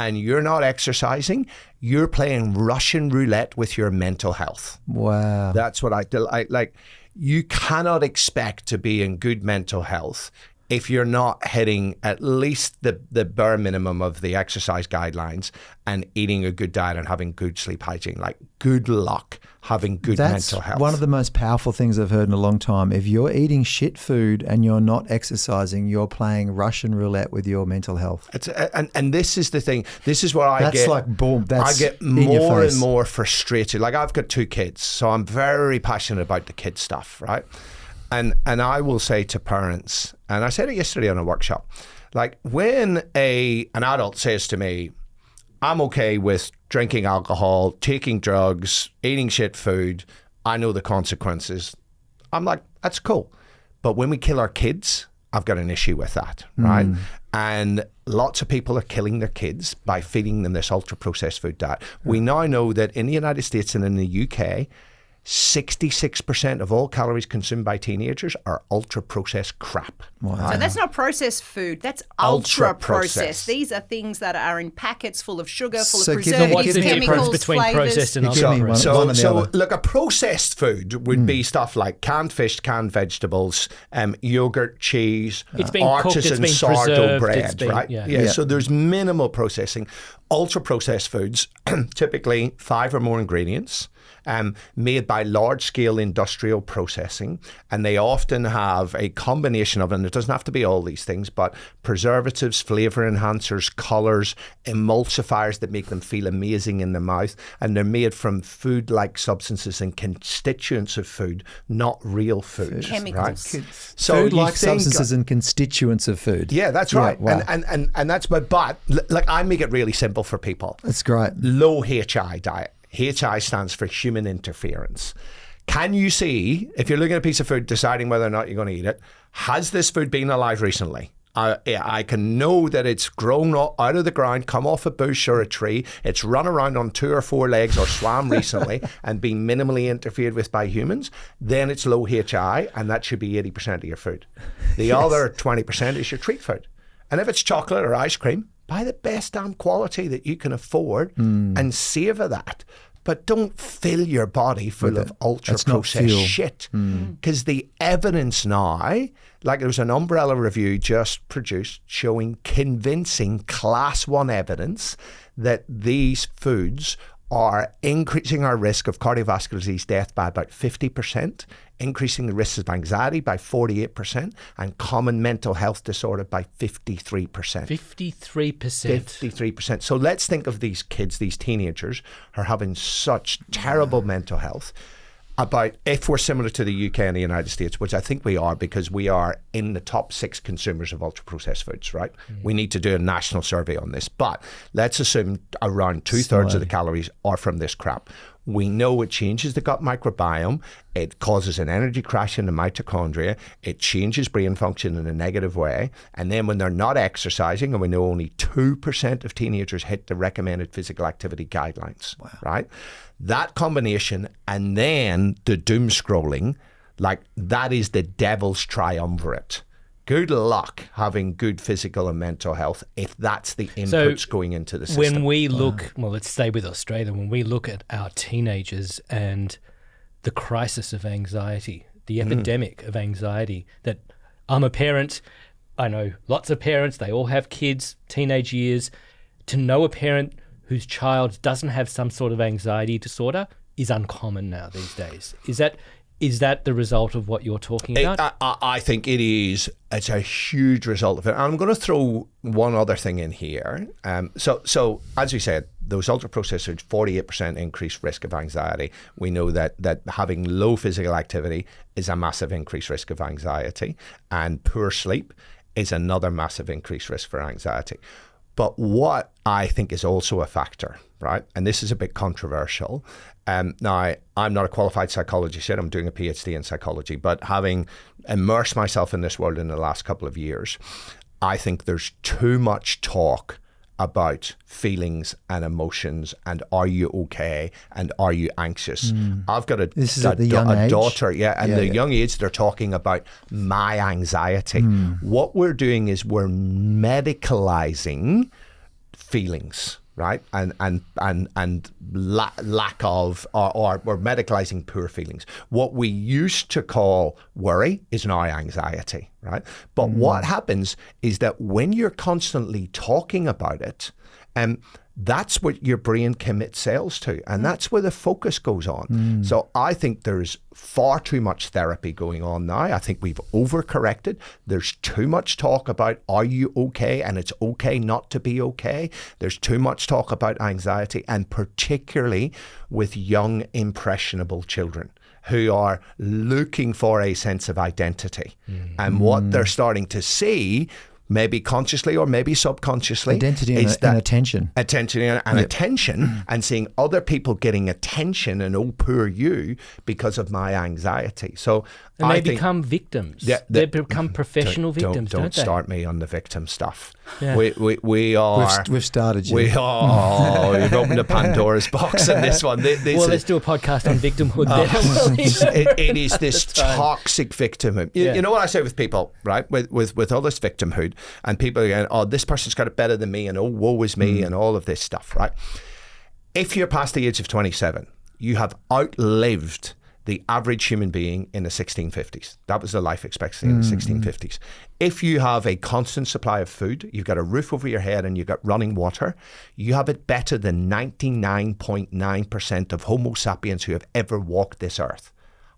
D: and you're not exercising, you're playing Russian roulette with your mental health.
C: Wow.
D: That's what I like. You cannot expect to be in good mental health if you're not hitting at least the bare minimum of the exercise guidelines and eating a good diet and having good sleep hygiene. Like, good luck having good mental health.
C: That's one of the most powerful things I've heard in a long time. If you're eating shit food and you're not exercising, you're playing Russian roulette with your mental health.
D: And this is the thing. This is what I get.
C: That's like, boom, that's
D: I get
C: in your
D: more
C: face.
D: and more frustrated. Like, I've got 2 kids, so I'm very passionate about the kid stuff, right? And I will say to parents, and I said it yesterday on a workshop, like, when an adult says to me, I'm okay with drinking alcohol, taking drugs, eating shit food, I know the consequences, I'm like, that's cool. But when we kill our kids, I've got an issue with that, right? And lots of people are killing their kids by feeding them this ultra-processed food diet. We now know that in the United States and in the UK, 66% of all calories consumed by teenagers are ultra-processed crap.
C: Wow.
B: So that's not processed food. That's ultra-processed. These are things that are in packets full of sugar, full of preservatives,
A: What's the
B: chemicals,
A: difference between
B: flavours.
A: processed and
C: You give me
A: ultra
C: one.
A: processed?
D: So look, a processed food would be stuff like canned fish, canned vegetables, yogurt, cheese,
A: It's been cooked, it's
D: artisan
A: been
D: sourdough
A: preserved,
D: bread,
A: it's been-
D: right?
A: yeah.
D: So there's minimal processing. Ultra-processed foods, typically 5 or more ingredients, made by large-scale industrial processing, and they often have a combination of, and it doesn't have to be all these things, but preservatives, flavor enhancers, colors, emulsifiers that make them feel amazing in the mouth, and they're made from food-like substances and constituents of food, not real food.
B: Chemicals.
D: Right? So
C: Food-like
D: you think-
C: substances and constituents of food.
D: Yeah, that's right.
C: wow.
D: And that's but like, I make it really simple for people.
C: That's great.
D: Low HI diet. HI stands for human interference. Can you see, if you're looking at a piece of food, deciding whether or not you're going to eat it, has this food been alive recently? I can know that it's grown out of the ground, come off a bush or a tree, it's run around on 2 or 4 legs or swam recently and been minimally interfered with by humans, then it's low HI, and that should be 80% of your food. The other 20% is your treat food. And if it's chocolate or ice cream, buy the best damn quality that you can afford and savour that. But don't fill your body full of ultra-processed shit. Because the evidence now, like there was an Umbrella review just produced showing convincing class 1 evidence that these foods are increasing our risk of cardiovascular disease death by about 50%, increasing the risks of anxiety by 48%, and common mental health disorder by 53%.
A: 53%.
D: 53%. So let's think of these kids, these teenagers, who are having such terrible mental health. About, if we're similar to the UK and the United States, which I think we are because we are in the top 6 consumers of ultra-processed foods, right? We need to do a national survey on this. But let's assume around 2/3 of the calories are from this crap. We know it changes the gut microbiome. It causes an energy crash in the mitochondria. It changes brain function in a negative way. And then when they're not exercising, and we know only 2% of teenagers hit the recommended physical activity guidelines, right? That combination and then the doom scrolling, like that is the devil's triumvirate. Good luck having good physical and mental health if that's the inputs going into the system.
A: When we look, well, let's stay with Australia. When we look at our teenagers and the crisis of anxiety, the epidemic of anxiety, that I'm a parent, I know lots of parents, they all have kids, teenage years. To know a parent whose child doesn't have some sort of anxiety disorder is uncommon now these days. Is that the result of what you're talking about?
D: I think it is. It's a huge result of it. And I'm going to throw one other thing in here. So as we said, those ultra-processed foods, 48% increased risk of anxiety. We know that having low physical activity is a massive increased risk of anxiety, and poor sleep is another massive increased risk for anxiety. But what I think is also a factor, right, and this is a bit controversial. Now, I'm not a qualified psychologist yet. I'm doing a PhD in psychology, but having immersed myself in this world in the last couple of years, I think there's too much talk about feelings and emotions and are you okay and are you anxious. I've got a daughter, and the young age they're talking about my anxiety. What we're doing is we're medicalizing feelings, right? And lack of, or we're medicalizing poor feelings. What we used to call worry is now anxiety, right? But what happens is that when you're constantly talking about it, that's what your brain commits cells to, and that's where the focus goes on. So I think there's far too much therapy going on now. I think we've overcorrected. There's too much talk about are you okay, and it's okay not to be okay. There's too much talk about anxiety, and particularly with young, impressionable children who are looking for a sense of identity. And what they're starting to see, maybe consciously or maybe subconsciously,
C: identity and attention.
D: Attention and attention, and seeing other people getting attention and oh, poor you because of my anxiety. So
A: and they become victims. Yeah, they become professional victims.
D: Don't
A: they?
D: Start me on the victim stuff.
A: Yeah.
D: We are.
C: We've started you.
D: We've opened a Pandora's box in this one.
A: Let's do a podcast on victimhood.
D: It is this toxic victimhood. You know what I say with people, right? With all this victimhood, and people are going, oh, this person's got it better than me, and oh, woe is me, and all of this stuff, right? If you're past the age of 27, you have outlived the average human being in the 1650s. That was the life expectancy in the 1650s. If you have a constant supply of food, you've got a roof over your head and you've got running water, you have it better than 99.9% of Homo sapiens who have ever walked this earth.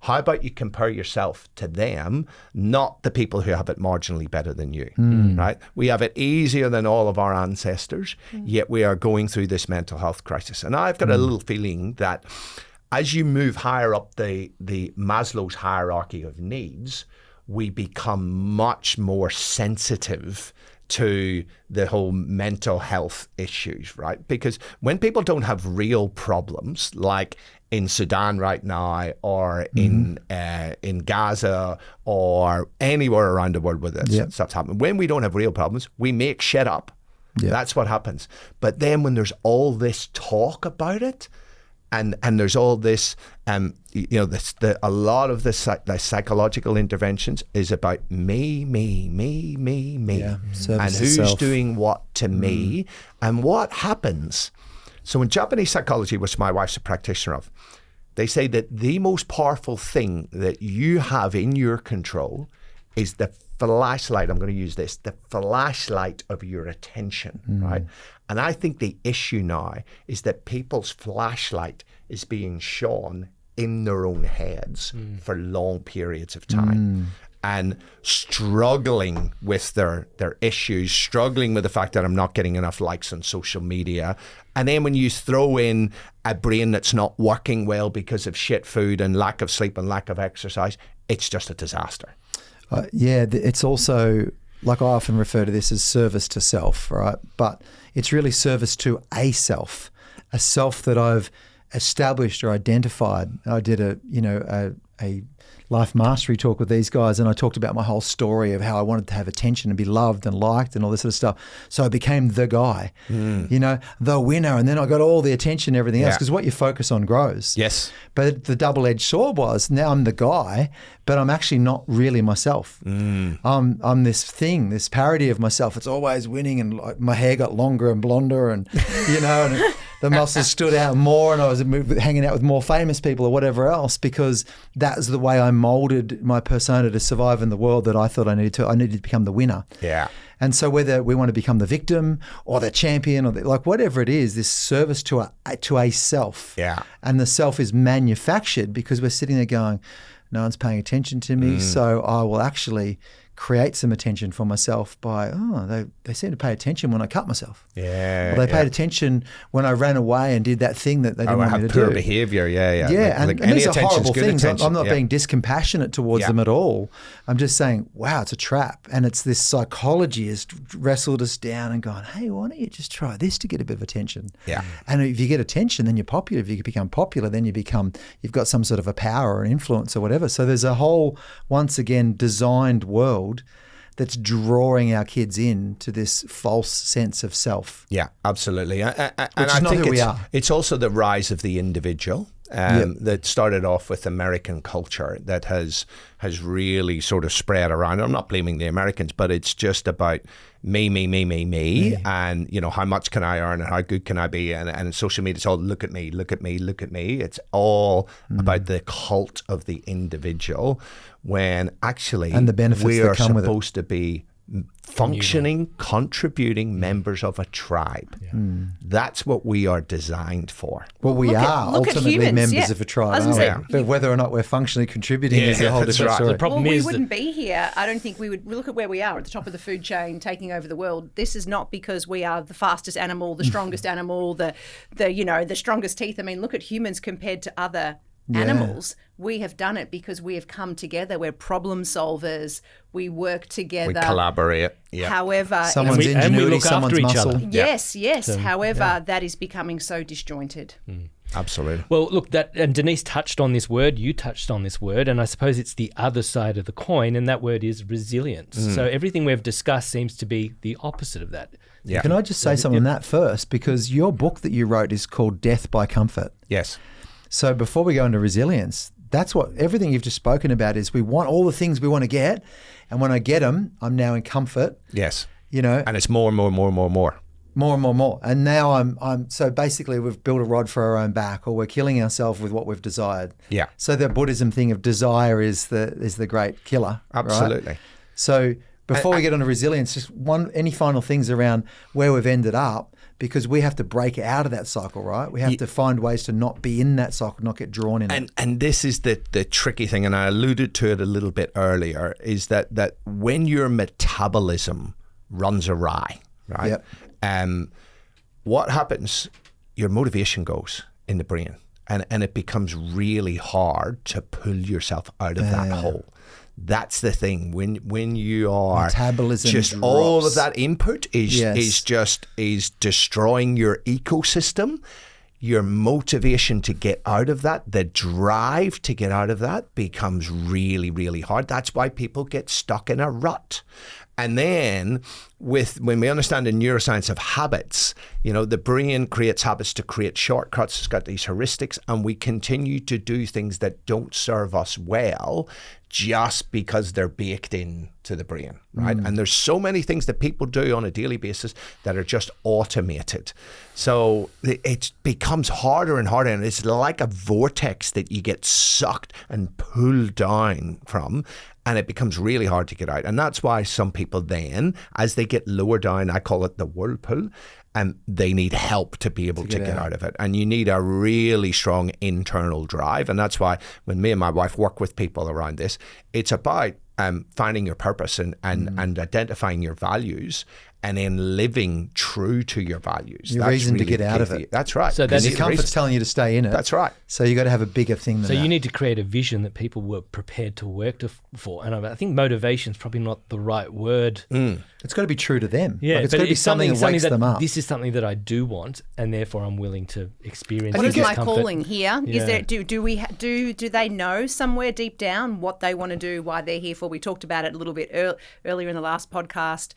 D: How about you compare yourself to them, not the people who have it marginally better than you, right? We have it easier than all of our ancestors, yet we are going through this mental health crisis. And I've got a little feeling that as you move higher up the Maslow's hierarchy of needs, we become much more sensitive to the whole mental health issues, right? Because when people don't have real problems, like in Sudan right now, or in Gaza, or anywhere around the world where this stuff's happening, when we don't have real problems, we make shit up. Yeah. That's what happens. But then when there's all this talk about it, and there's all this, a lot of the psychological interventions is about me,
C: yeah,
D: and who's doing what to me, and what happens. So in Japanese psychology, which my wife's a practitioner of, they say that the most powerful thing that you have in your control is the flashlight. I'm going to use this, the flashlight of your attention, right? And I think the issue now is that people's flashlight is being shone in their own heads for long periods of time, and struggling with their issues, struggling with the fact that I'm not getting enough likes on social media. And then when you throw in a brain that's not working well because of shit food and lack of sleep and lack of exercise, it's just a disaster.
C: It's also, like I often refer to this as service to self, right? But it's really service to a self that I've established or identified. I did a life mastery talk with these guys, and I talked about my whole story of how I wanted to have attention and be loved and liked and all this sort of stuff. So I became the guy, the winner, and then I got all the attention and everything else, because what you focus on grows.
D: Yes.
C: But the double-edged sword was, now I'm the guy, but I'm actually not really myself. I'm this parody of myself. It's always winning, and like, my hair got longer and blonder, and and the muscles stood out more, and I was hanging out with more famous people or whatever else, because that's the way I molded my persona to survive in the world that I thought I needed to. I needed to become the winner.
D: Yeah.
C: And so whether we want to become the victim or the champion or like whatever it is, this service to a self.
D: Yeah.
C: And the self is manufactured because we're sitting there going, no one's paying attention to me, so I will actually create some attention for myself by, they seem to pay attention when I cut myself.
D: Yeah.
C: Or they paid attention when I ran away and did that thing that they didn't want me to do.
D: Poor behavior, yeah.
C: Yeah, and these are horrible things. I'm not
D: yeah.
C: being discompassionate towards them at all. I'm just saying, wow, it's a trap. And it's this psychology has wrestled us down and gone, hey, why don't you just try this to get a bit of attention?
D: Yeah.
C: And if you get attention, then you're popular. If you become popular, then you've got some sort of a power or an influence or whatever. So there's a whole, once again, designed world that's drawing our kids into this false sense of self.
D: Yeah, absolutely. And
C: Which is not who we are.
D: It's also the rise of the individual that started off with American culture that has really sort of spread around. I'm not blaming the Americans, but it's just about me, and how much can I earn and how good can I be, and social media, it's all look at me. It's all about the cult of the individual, when actually
C: and the benefits
D: we
C: that
D: are
C: come
D: supposed to be functioning, contributing members of a tribe. That's what we are designed for.
C: Well, we are
B: look at
C: ultimately
B: humans,
C: members of a tribe, aren't we? But whether or not we're functionally contributing is a whole different story.
A: The problem
B: we
A: is
B: wouldn't be here. I don't think we would. Look at where we are at the top of the food chain, taking over the world. This is not because we are the fastest animal, the strongest animal, the strongest teeth. I mean, look at humans compared to other animals. We have done it because we have come together. We're problem solvers. We work together.
D: We collaborate. Yeah.
B: However,
C: Someone's
A: and we
C: ingenuity,
A: look
C: someone's
A: after each
C: muscle.
A: other.
B: yes. However, that is becoming so disjointed.
D: Absolutely.
A: Well, look, and Denise touched on this word, you touched on this word, and I suppose it's the other side of the coin, and that word is resilience. So everything we've discussed seems to be the opposite of that.
D: Yeah.
C: Can I just say something on that first? Because your book that you wrote is called Death by Comfort.
D: Yes.
C: So before we go into resilience, that's what everything you've just spoken about is. We want all the things we want to get, and when I get them, I'm now in comfort.
D: Yes.
C: And
D: it's more and more.
C: more and more. And now I'm so basically we've built a rod for our own back, or we're killing ourselves with what we've desired.
D: Yeah.
C: So the Buddhism thing of desire is the great killer.
D: Absolutely.
C: Right? So before we get on to resilience, just any final things around where we've ended up, because we have to break out of that cycle, right? We have to find ways to not be in that cycle, not get drawn in it.
D: And this is the tricky thing, and I alluded to it a little bit earlier, is that when your metabolism runs awry, right?
C: Yep.
D: What happens? Your motivation goes in the brain, and it becomes really hard to pull yourself out of that hole. That's the thing. When you are
C: metabolism
D: just
C: drops.
D: all of that input is destroying your ecosystem. Your motivation to get out of that, the drive to get out of that, becomes really, really hard. That's why people get stuck in a rut. And then when we understand the neuroscience of habits, the brain creates habits to create shortcuts. It's got these heuristics, and we continue to do things that don't serve us well just because they're baked in to the brain, right? And there's so many things that people do on a daily basis that are just automated. So it becomes harder and harder, and it's like a vortex that you get sucked and pulled down from. And it becomes really hard to get out. And that's why some people then, as they get lower down, I call it the whirlpool, and they need help to be able to get out of it. And you need a really strong internal drive. And that's why when me and my wife work with people around this, it's about finding your purpose and identifying your values, and then living true to your values.
C: Your reason to get out of it.
D: That's right.
A: So that's
C: your comfort's telling you to stay in it.
D: That's right.
C: So you got to have a bigger thing than that.
A: So you need to create a vision that people were prepared to work for. And I think motivation is probably not the right word.
C: It's got to be true to them.
A: Yeah,
C: it's got to be something that wakes them up.
A: This is something that I do want, and therefore I'm willing to experience.
B: What is my
A: discomfort.
B: calling here?
A: Yeah.
B: Is there do they know somewhere deep down what they want to do, why they're here for? We talked about it a little bit earlier in the last podcast.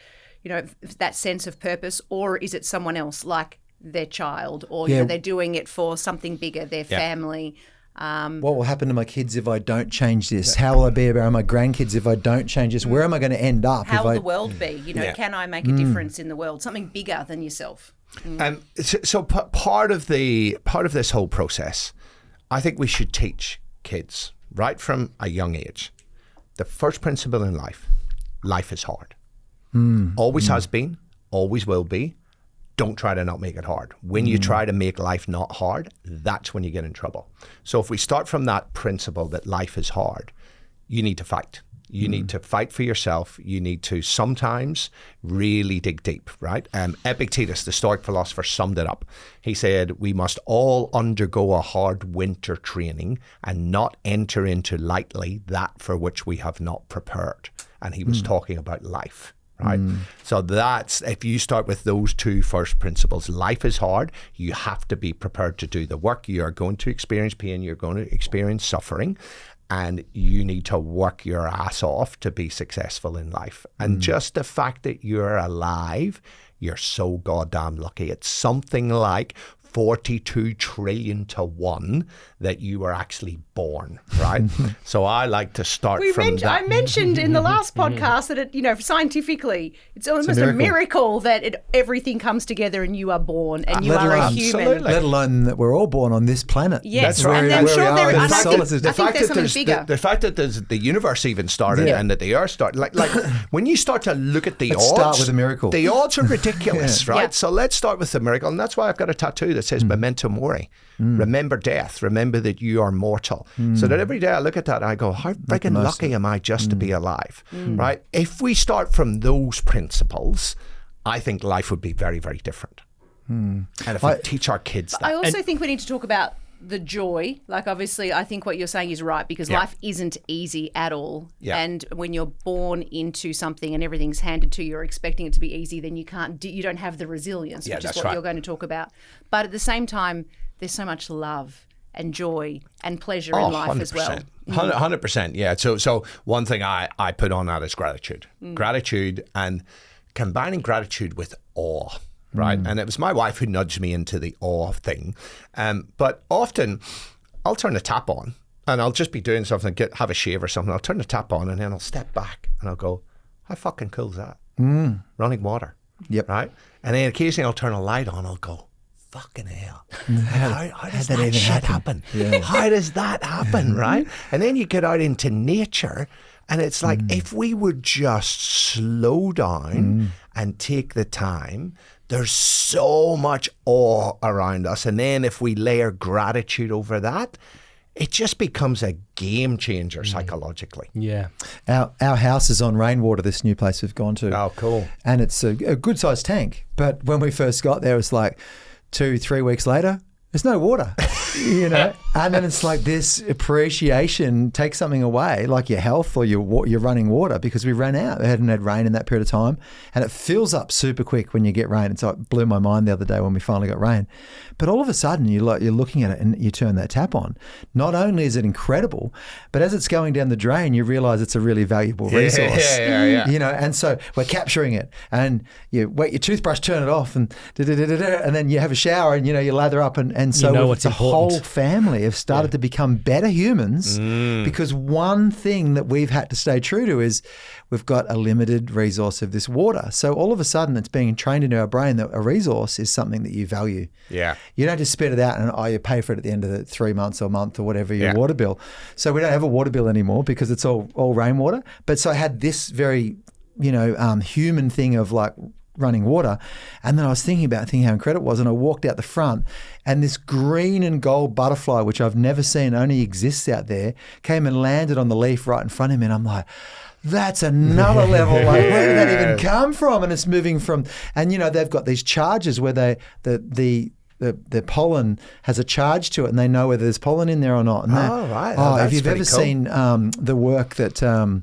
B: That sense of purpose, or is it someone else, like their child, or they're doing it for something bigger, their family?
C: What will happen to my kids if I don't change this? How will I be around my grandkids if I don't change this? Where am I going to end up?
B: How will the world be? Can I make a difference in the world? Something bigger than yourself.
D: So part of this whole process, I think we should teach kids right from a young age. The first principle in life is hard. Always has been, always will be. Don't try to not make it hard. When you try to make life not hard, that's when you get in trouble. So if we start from that principle that life is hard, you need to fight. You need to fight for yourself. You need to sometimes really dig deep, right? Epictetus, the Stoic philosopher, summed it up. He said, we must all undergo a hard winter training and not enter into lightly that for which we have not prepared. And he was talking about life, right? So that's, if you start with those two first principles, life is hard. You have to be prepared to do the work. You are going to experience pain. You're going to experience suffering. And you need to work your ass off to be successful in life. And just the fact that you're alive, you're so goddamn lucky. It's something like 42 trillion to 1 that you were actually born, right? So I like to start from that.
B: I mentioned in the last podcast that it, scientifically, it's almost a miracle that everything comes together and you are born and you are a human.
D: Absolutely.
C: Let alone that we're all born on this planet.
B: Yes,
C: That's right.
B: And I'm sure there
C: I
B: think there's something bigger.
D: The fact that the universe even started and that the Earth started, like when you start to look at the odds,
C: start with a miracle.
D: The odds are ridiculous, right?
B: Yeah.
D: So let's start with the miracle, and that's why I've got a tattoo that says Memento Mori. Remember death. Remember that you are mortal. So that every day I look at that, I go, how freaking lucky am I just to be alive, right? If we start from those principles, I think life would be very, very different. And if we teach our kids that.
B: I also think we need to talk about the joy. Like, obviously, I think what you're saying is right, because life isn't easy at all.
D: Yeah.
B: And when you're born into something and everything's handed to you, you're expecting it to be easy, then you don't have the resilience, which is what you're going to talk about. But at the same time, there's so much love and joy and pleasure in life
D: 100%.
B: as well.
D: 100%, yeah. So one thing I put on that is gratitude. Gratitude, and combining gratitude with awe, right? And it was my wife who nudged me into the awe thing. But often I'll turn the tap on and I'll just be doing something, have a shave or something. I'll turn the tap on and then I'll step back and I'll go, how fucking cool is that? Running water.
C: Yep.
D: Right? And then occasionally I'll turn a light on, I'll go, fucking hell. How does that shit happen? Yeah. How does that happen, right? And then you get out into nature and it's like, if we would just slow down and take the time, there's so much awe around us. And then if we layer gratitude over that, it just becomes a game changer psychologically.
A: Yeah.
C: Our house is on rainwater, this new place we've gone to.
D: Oh, cool.
C: And it's a good sized tank. But when we first got there, it was like 2-3 weeks later, there's no water, and then it's like this appreciation takes something away, like your health or your running water, because we ran out. We hadn't had rain in that period of time, and it fills up super quick when you get rain. And so it blew my mind the other day when we finally got rain. But all of a sudden, you're looking at it and you turn that tap on. Not only is it incredible, but as it's going down the drain, you realize it's a really valuable resource.
D: Yeah.
C: And so we're capturing it, and you wet your toothbrush, turn it off, and then you have a shower, and you lather up, and so the whole family have started to become better humans because one thing that we've had to stay true to is we've got a limited resource of this water. So all of a sudden it's being trained into our brain that a resource is something that you value.
D: Yeah.
C: You don't just spit it out and you pay for it at the end of the 3 months or month or whatever your water bill. So we don't have a water bill anymore because it's all rainwater. But so I had this very, human thing of like running water. And then I was thinking how incredible it was. And I walked out the front and this green and gold butterfly, which I've never seen, only exists out there, came and landed on the leaf right in front of me. And I'm like, that's another level. Like, where did that even come from? And it's moving from, and they've got these charges where the pollen has a charge to it and they know whether there's pollen in there or not. And
D: right.
C: If you've ever seen the work that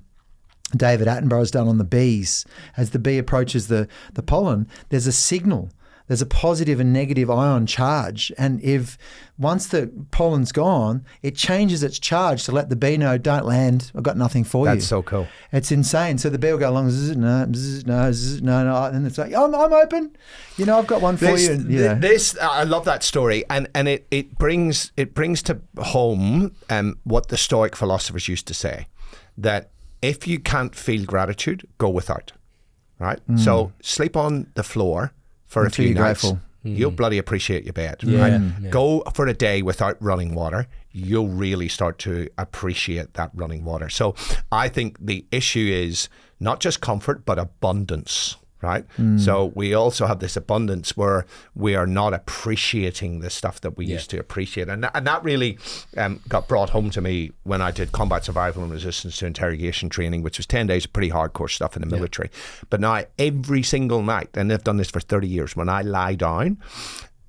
C: David Attenborough's done on the bees, as the bee approaches the pollen, there's a signal. There's a positive and negative ion charge. And if once the pollen's gone, it changes its charge to let the bee know, don't land, I've got nothing for you.
D: That's so cool.
C: It's insane. So the bee will go along, no, and it's like, I'm open. I've got one for you.
D: I love that story. And it brings to home what the Stoic philosophers used to say, that if you can't feel gratitude, go without, right? So sleep on the floor for a few nights. You'll bloody appreciate your bed, right?
A: Yeah.
D: Go for a day without running water. you'll really start to appreciate that running water. So I think the issue is not just comfort, but abundance. Right. So we also have this abundance where we are not appreciating the stuff that we used to appreciate. And that really got brought home to me when I did combat survival and resistance to interrogation training, which was 10 days of pretty hardcore stuff in the military. But now every single night, and I've done this for 30 years, when I lie down,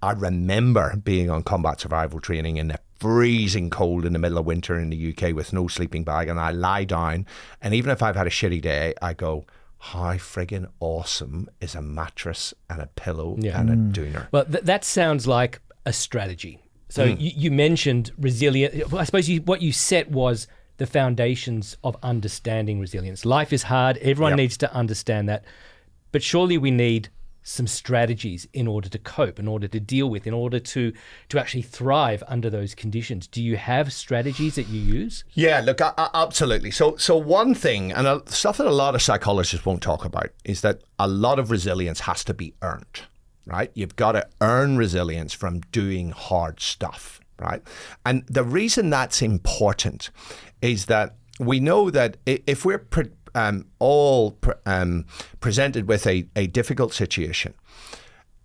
D: I remember being on combat survival training in the freezing cold in the middle of winter in the UK with no sleeping bag, and I lie down, and even if I've had a shitty day, I go, how friggin' awesome is a mattress and a pillow and a doona?
A: Well, that sounds like a strategy. So you mentioned resilience. I suppose what you set was the foundations of understanding resilience. Life is hard. Everyone needs to understand that. But surely we need some strategies in order to cope, in order to deal with, in order to actually thrive under those conditions. Do you have strategies that you use?
D: Yeah, look, absolutely. So one thing, and stuff that a lot of psychologists won't talk about, is that a lot of resilience has to be earned, right? You've got to earn resilience from doing hard stuff, right? And the reason that's important is that we know that if we're presented with a difficult situation,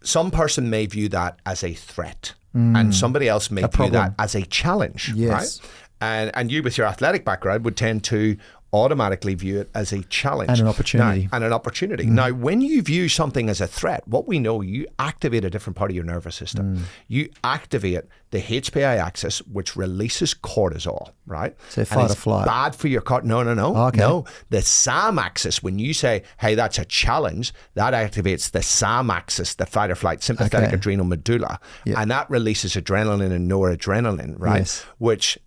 D: some person may view that as a threat, and somebody else may view that as a challenge, right? And you, with your athletic background, would tend to automatically view it as a challenge.
C: And an opportunity.
D: Now, when you view something as a threat, what we know, you activate a different part of your nervous system. You activate the HPA axis, which releases cortisol, right?
C: So fight or flight.
D: Bad for your No.
C: Okay.
D: No. The SAM axis, when you say, hey, that's a challenge, that activates the SAM axis, the fight or flight, sympathetic adrenal medulla. Yep. And that releases adrenaline and noradrenaline, right? Yes. Which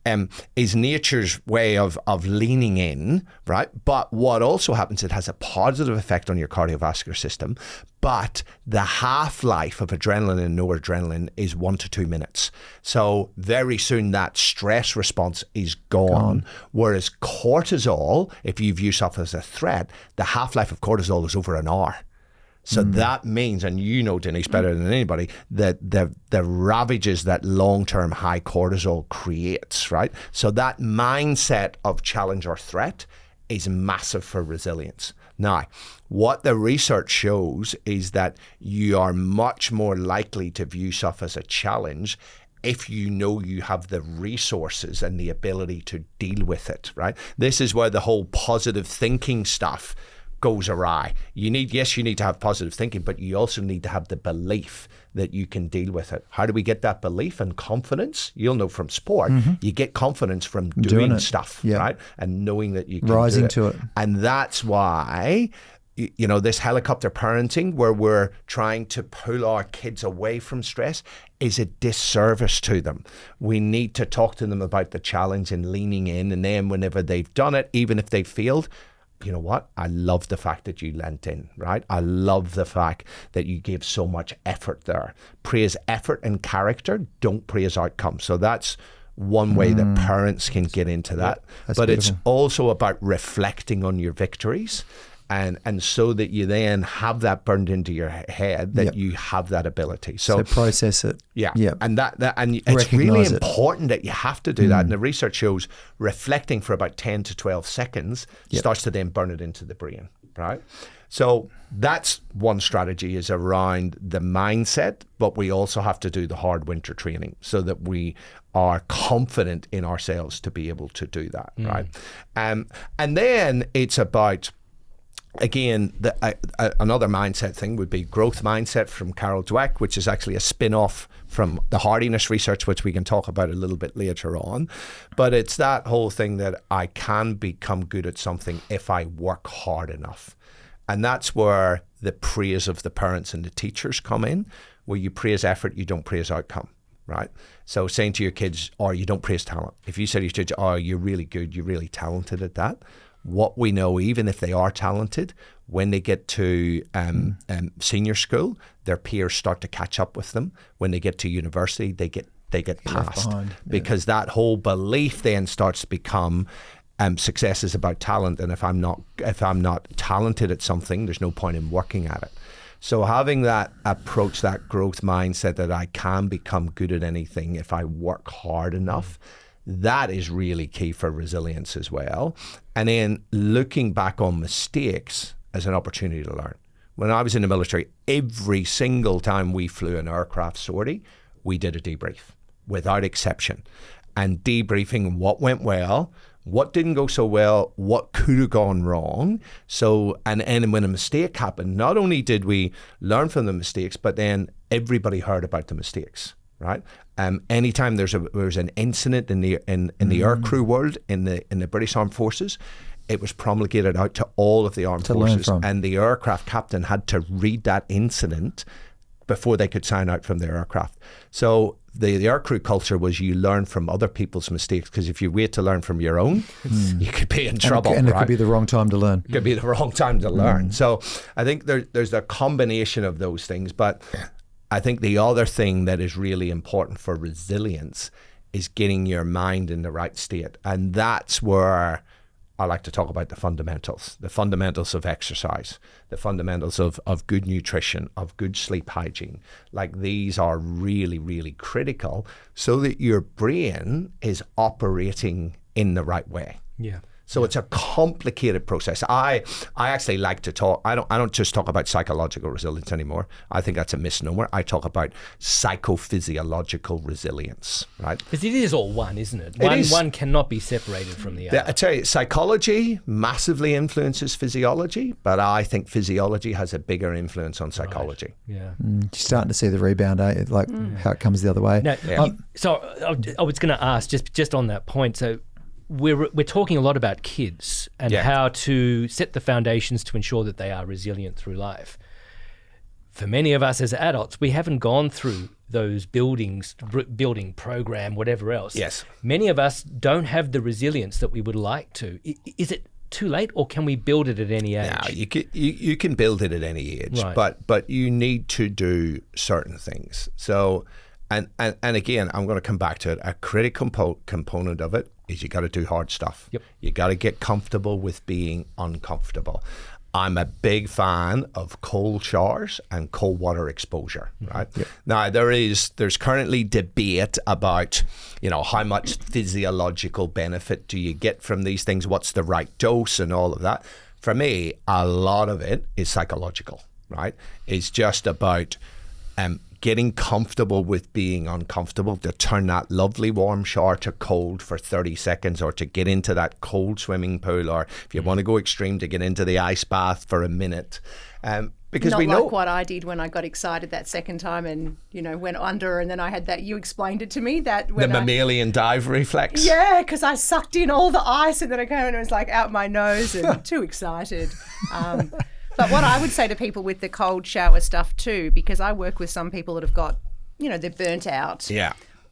D: is nature's way of leaning in, right? But what also happens, it has a positive effect on your cardiovascular system. But the half-life of adrenaline and noradrenaline is 1 to 2 minutes. So very soon that stress response is gone. Whereas cortisol, if you view yourself as a threat, the half-life of cortisol is over an hour. So that means, and you know, Denise, better than anybody, that the ravages that long-term high cortisol creates, right? So that mindset of challenge or threat is massive for resilience. Now, what the research shows is that you are much more likely to view stuff as a challenge if you know you have the resources and the ability to deal with it, right? This is where the whole positive thinking stuff goes awry. You need to have positive thinking, but you also need to have the belief that you can deal with it. How do we get that belief and confidence? You'll know from sport, you get confidence from doing stuff, right? And knowing that you can
C: rising to it.
D: And that's why, you know, this helicopter parenting where we're trying to pull our kids away from stress is a disservice to them. We need to talk to them about the challenge and leaning in, and then whenever they've done it, even if they've failed, you know what? I love the fact that you leant in, right? I love the fact that you gave so much effort there. Praise effort and character, don't praise outcome. So that's one way that parents can get into that. But beautiful. It's also about reflecting on your victories. And so that you then have that burned into your head that you have that ability. So
C: process it.
D: Yeah. And and it's really important that you have to do that. And the research shows reflecting for about 10 to 12 seconds starts to then burn it into the brain, right? So that's one strategy, is around the mindset, but we also have to do the hard winter training so that we are confident in ourselves to be able to do that, right? And then it's about, again, another mindset thing would be growth mindset from Carol Dweck, which is actually a spin-off from the hardiness research, which we can talk about a little bit later on. But it's that whole thing that I can become good at something if I work hard enough. And that's where the praise of the parents and the teachers come in, where you praise effort, you don't praise outcome, right? So saying to your kids, or you don't praise talent. If you say to your kids, oh, you're really good, you're really talented at that, what we know, even if they are talented, when they get to senior school, their peers start to catch up with them. When they get to university, they get passed, because that whole belief then starts to become success is about talent, and if I'm not talented at something, there's no point in working at it. So having that approach, that growth mindset that I can become good at anything if I work hard enough, that is really key for resilience as well. And then looking back on mistakes as an opportunity to learn. When I was in the military, every single time we flew an aircraft sortie, we did a debrief without exception. And debriefing what went well, what didn't go so well, what could have gone wrong. So, and when a mistake happened, not only did we learn from the mistakes, but then everybody heard about the mistakes, right? Anytime there's an incident in the aircrew world, in the British Armed Forces, it was promulgated out to all of the armed forces, and the aircraft captain had to read that incident before they could sign out from their aircraft. So the aircrew culture was you learn from other people's mistakes, because if you wait to learn from your own, you could be in trouble.
C: And it could be the wrong time to learn.
D: It could be the wrong time to learn. So I think there's a combination of those things. But I think the other thing that is really important for resilience is getting your mind in the right state. And that's where I like to talk about the fundamentals of exercise, the fundamentals of good nutrition, of good sleep hygiene. Like, these are really, really critical so that your brain is operating in the right way.
A: Yeah.
D: So it's a complicated process. I actually like to talk, I don't just talk about psychological resilience anymore. I think that's a misnomer. I talk about psychophysiological resilience, right?
A: Because it is all one, isn't it? One cannot be separated from the other.
D: I tell you, psychology massively influences physiology, but I think physiology has a bigger influence on psychology.
A: Right. Yeah.
C: You're starting to see the rebound, like how it comes the other way.
A: Now, so I was going to ask, just on that point, so we're talking a lot about kids and how to set the foundations to ensure that they are resilient through life. For many of us as adults, we haven't gone through those building program, whatever else.
D: Yes.
A: Many of us don't have the resilience that we would like to. Is it too late, or can we build it at any age?
D: No, you can build it at any age,
A: right.
D: but you need to do certain things. So, and again, I'm going to come back to it. A critical component of it is you got to do hard stuff.
A: Yep.
D: You got to get comfortable with being uncomfortable. I'm a big fan of cold showers and cold water exposure, right?
C: Yep.
D: Now, there's currently debate about, how much physiological benefit do you get from these things? What's the right dose and all of that? For me, a lot of it is psychological, right? It's just about getting comfortable with being uncomfortable, to turn that lovely warm shower to cold for 30 seconds, or to get into that cold swimming pool, or if you want to go extreme, to get into the ice bath for a minute. Because
B: Not
D: we know
B: like what I did when I got excited that second time and, went under, and then I had that, you explained it to me, that when
D: the mammalian dive reflex.
B: Yeah, because I sucked in all the ice and then I came and it was like out my nose and too excited. But what I would say to people with the cold shower stuff too, because I work with some people that have got, they're burnt out,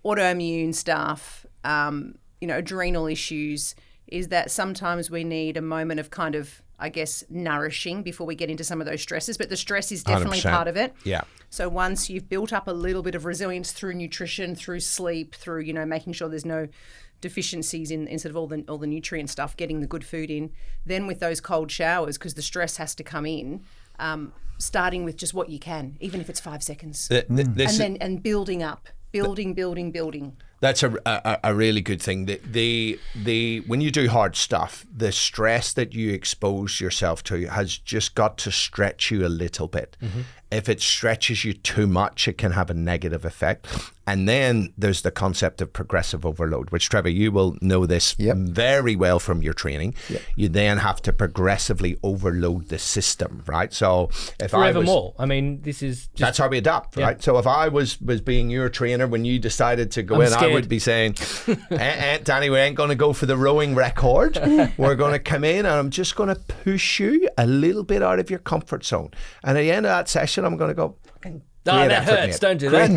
B: autoimmune stuff, adrenal issues, is that sometimes we need a moment of kind of, I guess, nourishing before we get into some of those stresses. But the stress is definitely
D: 100%.
B: part of it.
D: Yeah.
B: So once you've built up a little bit of resilience through nutrition, through sleep, through, making sure there's no deficiencies in sort of all the nutrient stuff, getting the good food in, then with those cold showers, because the stress has to come in, starting with just what you can, even if it's 5 seconds, and building up, building.
D: That's a really good thing. The when you do hard stuff, the stress that you expose yourself to has just got to stretch you a little bit. Mm-hmm. If it stretches you too much, it can have a negative effect. And then there's the concept of progressive overload, which, Trevor, you will know this very well from your training. Yep. You then have to progressively overload the system, right? So if
A: forevermore. I mean, this is just...
D: That's how we adapt, right? So if I was being your trainer when you decided to go
A: scared.
D: I would be saying, Danny, we ain't going to go for the rowing record. We're going to come in and I'm just going to push you a little bit out of your comfort zone. And at the end of that session, I'm going to go,
A: that hurts. Mate. Don't do that.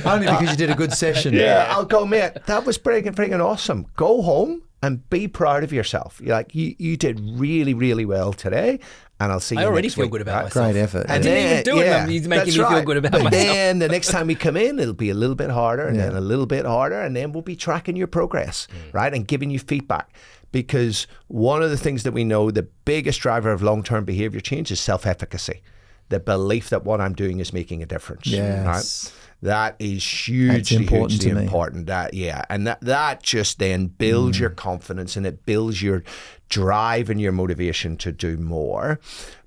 C: Only because you did a good session.
D: Yeah, I'll go, mate, that was freaking awesome. Go home and be proud of yourself. You're like, you did really, really well today. And I'll see you next week.
A: I already feel good about myself.
C: Great effort.
A: I didn't even do it. And he's making me feel good about myself.
D: Then the next time we come in, it'll be a little bit harder, and then a little bit harder, and then we'll be tracking your progress, right? And giving you feedback. Because one of the things that we know, the biggest driver of long-term behavior change is self-efficacy. The belief that what I'm doing is making a difference.
C: Yes.
D: Right? That is hugely important. That just then builds your confidence, and it builds your drive and your motivation to do more.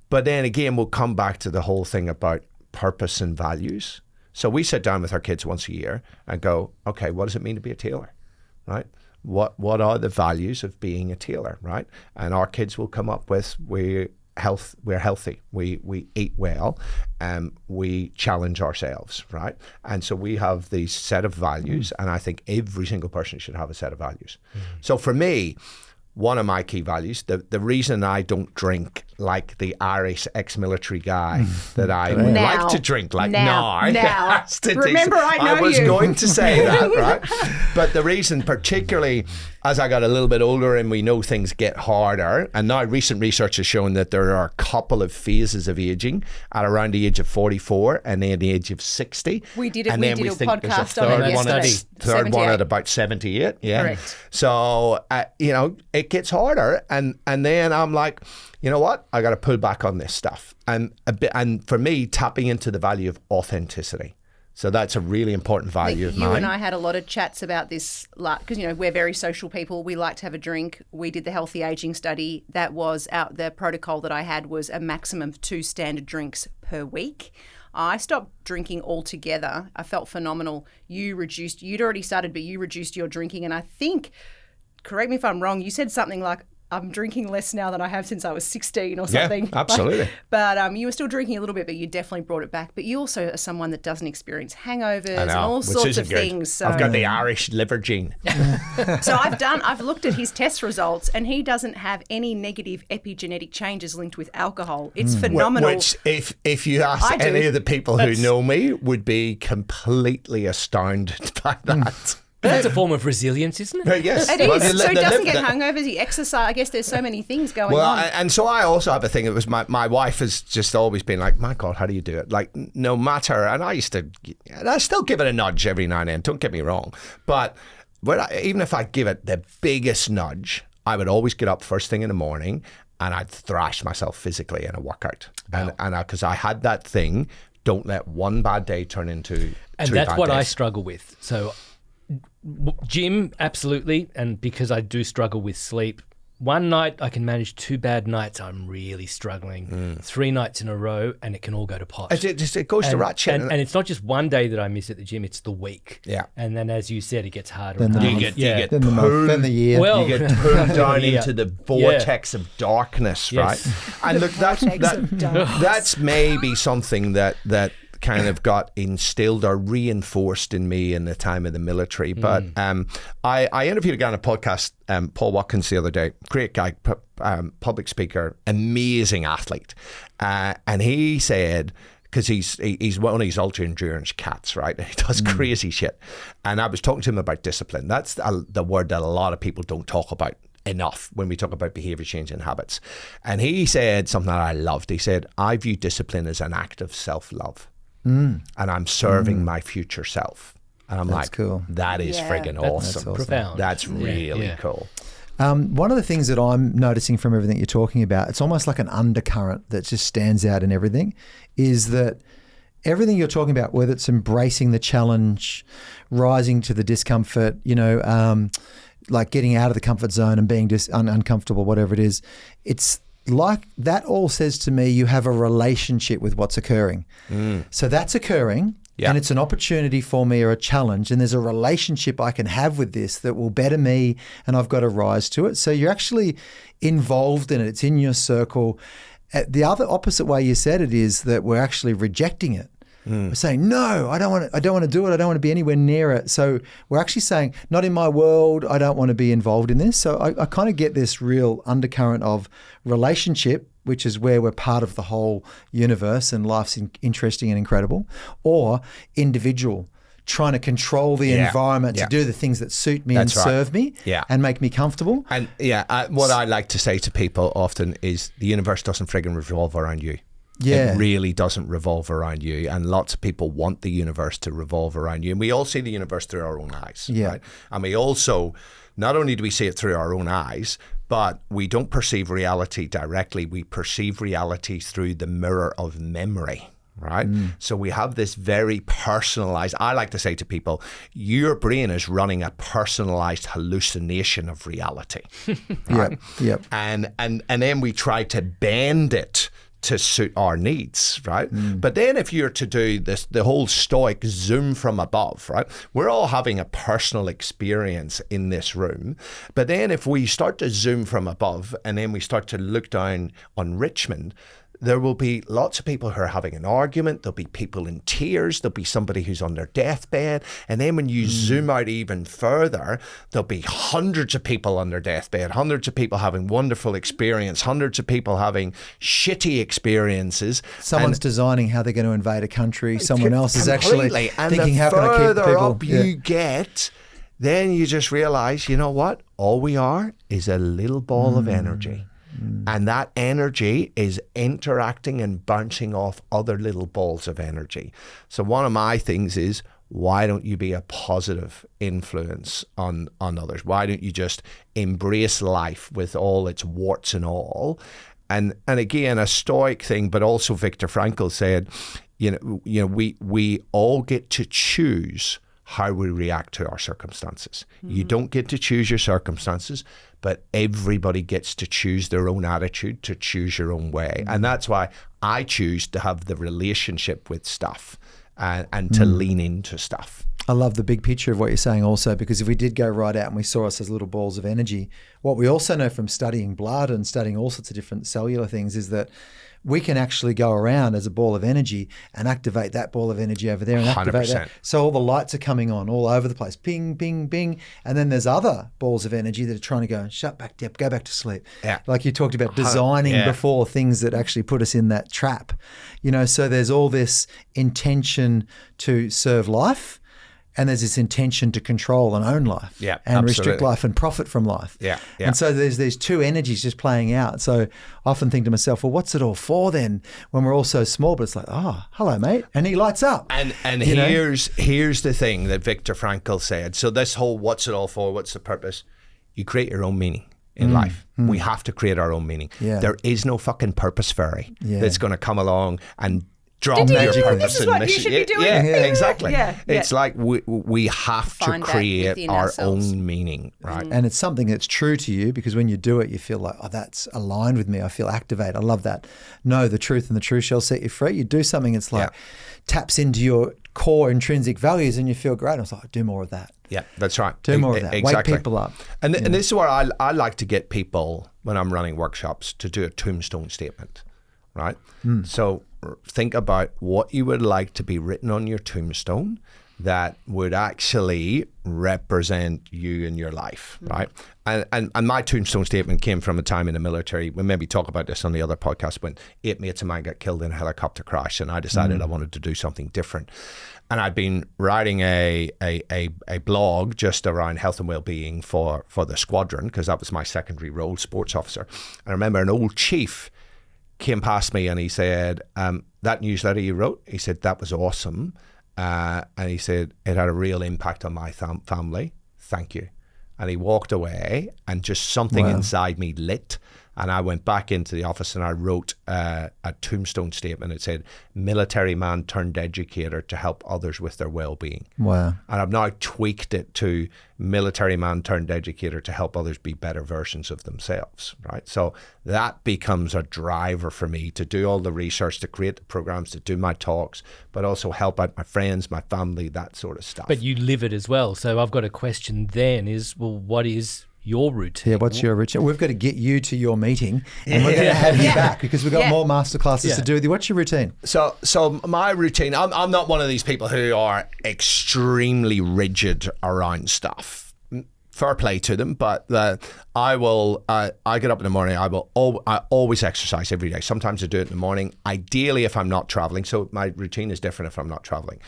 D: But then again, we'll come back to the whole thing about purpose and values. So we sit down with our kids once a year and go, okay, what does it mean to be a tailor, right? What are the values of being a tailor, right? And our kids will come up with, we're healthy, we eat well, and we challenge ourselves, right? And so we have these set of values, and I think every single person should have a set of values. So for me, one of my key values, the reason I don't drink like the Irish ex-military guy that I would like to drink like now.
B: Remember, I
D: was going to say that, right? But the reason, particularly as I got a little bit older and we know things get harder, and now recent research has shown that there are a couple of phases of aging at around the age of 44 and then the age of 60.
B: We did a podcast on it yesterday.
D: Third one at about 78. Yeah.
B: Correct.
D: So, it gets harder. And then I'm like, you know what? I got to pull back on this stuff. And for me, tapping into the value of authenticity. So that's a really important value of mine.
B: You and I had a lot of chats about this because, we're very social people. We like to have a drink. We did the healthy aging study. That was the protocol that I had was a maximum of 2 standard drinks per week. I stopped drinking altogether. I felt phenomenal. You'd already started, but you reduced your drinking. And I think, correct me if I'm wrong, you said something like, I'm drinking less now than I have since I was 16 or something.
D: Yeah, absolutely.
B: But you were still drinking a little bit, but you definitely brought it back. But you also are someone that doesn't experience hangovers and all sorts of things. So.
D: I've got the Irish liver gene.
B: So I've looked at his test results, and he doesn't have any negative epigenetic changes linked with alcohol. It's phenomenal.
D: Which, if you ask any of the people who know me, would be completely astounded by that.
A: But that's a form of resilience, isn't it?
D: Yes.
B: It is. So he doesn't get hangovers, he exercises. I guess there's so many things going on.
D: And so I also have a thing. It was my wife has just always been like, my God, how do you do it? Like, no matter, and I still give it a nudge every now and then, don't get me wrong. But even if I give it the biggest nudge, I would always get up first thing in the morning and I'd thrash myself physically in a workout. Wow. And because I had that thing, don't let one bad day turn into 2 bad days.
A: And that's what I struggle with. So gym, absolutely. And because I do struggle with sleep, one night I can manage 2 bad nights. I'm really struggling. 3 nights in a row, and it can all go to pot.
D: It goes to rat shit.
A: And it's not just one day that I miss at the gym; it's the week.
D: Yeah.
A: And then, as you said, it gets harder.
C: Then
A: and
C: the
A: harder.
C: then the month, then the year.
A: Well,
D: you get pulled down into the vortex of darkness, right? And look, that's maybe something that kind of got instilled or reinforced in me in the time of the military. But I interviewed a guy on a podcast, Paul Watkins, the other day. Great guy, public speaker, amazing athlete. And he said, because he's one of these ultra endurance cats, right? He does crazy shit. And I was talking to him about discipline. That's the word that a lot of people don't talk about enough when we talk about behavior change and habits. And he said something that I loved. He said, I view discipline as an act of self-love. And I'm serving my future self. And I'm
C: cool.
D: That is friggin' awesome.
C: That's awesome.
A: Profound.
D: That's really cool.
C: One of the things that I'm noticing from everything you're talking about, it's almost like an undercurrent that just stands out in everything, is that everything you're talking about, whether it's embracing the challenge, rising to the discomfort, like getting out of the comfort zone and being uncomfortable, whatever it is, it's like that all says to me you have a relationship with what's occurring. So that's occurring and it's an opportunity for me or a challenge, and there's a relationship I can have with this that will better me, and I've got to rise to it. So you're actually involved in it. It's in your circle. The other opposite way you said it is that we're actually rejecting it. We're saying, no, I don't want to do it. I don't want to be anywhere near it. So we're actually saying, not in my world. I don't want to be involved in this. So I kind of get this real undercurrent of relationship, which is where we're part of the whole universe and life's interesting and incredible, or individual, trying to control the environment to do the things that suit me and serve me and make me comfortable.
D: And what I like to say to people often is the universe doesn't friggin' revolve around you.
C: Yeah.
D: It really doesn't revolve around you, and lots of people want the universe to revolve around you, and we all see the universe through our own eyes, right? And we also, not only do we see it through our own eyes, but we don't perceive reality directly. We perceive reality through the mirror of memory, right? So we have this very personalized, I like to say to people, your brain is running a personalized hallucination of reality. Right?
C: Yep.
D: And then we try to bend it to suit our needs, right? But then if you're to do this, the whole Stoic zoom from above, right? We're all having a personal experience in this room. But then if we start to zoom from above and then we start to look down on Richmond, there will be lots of people who are having an argument. There'll be people in tears. There'll be somebody who's on their deathbed. And then when you zoom out even further, there'll be hundreds of people on their deathbed, hundreds of people having wonderful experience, hundreds of people having shitty experiences.
C: Someone's designing how they're going to invade a country. Someone else is actually
D: Completely.
C: thinking, how can I keep
D: the further
C: people...
D: up you get, then you just realize, you know what? All we are is a little ball of energy. And that energy is interacting and bouncing off other little balls of energy. So one of my things is, why don't you be a positive influence on others? Why don't you just embrace life with all its warts and all? And again, a Stoic thing, but also Viktor Frankl said, we all get to choose how we react to our circumstances. You don't get to choose your circumstances, but everybody gets to choose their own attitude, to choose your own way. And that's why I choose to have the relationship with stuff and to lean into stuff.
C: I love the big picture of what you're saying also, because if we did go right out and we saw us as little balls of energy, what we also know from studying blood and studying all sorts of different cellular things is that we can actually go around as a ball of energy and activate that ball of energy over there and activate
D: 100%.
C: that. So all the lights are coming on all over the place. Ping, ping, ping. And then there's other balls of energy that are trying to go, shut back, Deb, go back to sleep.
D: Yeah.
C: Like you talked about designing before things that actually put us in that trap. So there's all this intention to serve life. And there's this intention to control and own life and restrict life and profit from life.
D: Yeah.
C: And so there's these two energies just playing out. So I often think to myself, well, what's it all for then when we're all so small? But it's like, oh, hello, mate. And he lights up.
D: And here's the thing that Viktor Frankl said. So this whole what's it all for, what's the purpose? You create your own meaning in life. We have to create our own meaning.
C: Yeah.
D: There is no fucking purpose fairy that's going to come along and drop
B: Did you
D: your
B: know
D: purpose
B: this is
D: and
B: what you
D: mission.
B: should be doing?
D: Yeah, exactly.
B: Yeah.
D: It's like we have to
B: Find that
D: create
B: within
D: our
B: ourselves.
D: own meaning, right?
C: And it's something that's true to you, because when you do it, you feel like, oh, that's aligned with me. I feel activated. I love that. Know the truth, and the truth shall set you free. You do something, it's like taps into your core intrinsic values, and you feel great. I was like, do more of that.
D: Yeah, that's right.
C: Do more of that.
D: Exactly.
C: Wake people up.
D: And this is where I like to get people, when I'm running workshops, to do a tombstone statement, right? So think about what you would like to be written on your tombstone that would actually represent you in your life, right? And my tombstone statement came from a time in the military. We maybe talk about this on the other podcast, when 8 mates of mine got killed in a helicopter crash, and I decided I wanted to do something different. And I'd been writing a blog just around health and well-being for the squadron, because that was my secondary role, sports officer. I remember an old chief came past me and he said, that newsletter you wrote, he said, that was awesome. And he said, it had a real impact on my family. Thank you. And he walked away, and just something inside me lit. And I went back into the office and I wrote a tombstone statement. It said, military man turned educator to help others with their well-being.
C: Wow.
D: And I've now tweaked it to military man turned educator to help others be better versions of themselves, right? So that becomes a driver for me to do all the research, to create the programs, to do my talks, but also help out my friends, my family, that sort of stuff.
A: But you live it as well. So I've got a question then is, well, what is your routine?
C: Yeah, what's your routine? We've got to get you to your meeting, and we're going to have you back, because we've got more masterclasses to do with you. What's your routine?
D: So my routine, I'm not one of these people who are extremely rigid around stuff. Fair play to them, but I get up in the morning. I always exercise every day. Sometimes I do it in the morning. Ideally, if I'm not traveling. So my routine is different if I'm not traveling.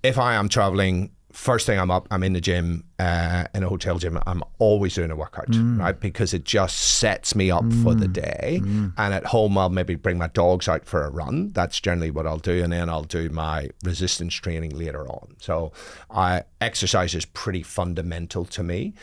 D: If I am traveling, first thing I'm up, I'm in the gym, in a hotel gym. I'm always doing a workout, right? Because it just sets me up for the day. And at home, I'll maybe bring my dogs out for a run. That's generally what I'll do. And then I'll do my resistance training later on. So exercise is pretty fundamental to me.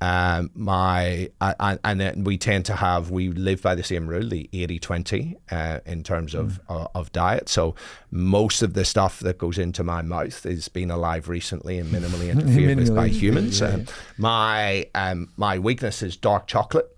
D: and then we live by the same rule, the 80-20 in terms of diet. So most of the stuff that goes into my mouth is been alive recently and minimally interfered with by humans. My weakness is dark chocolate.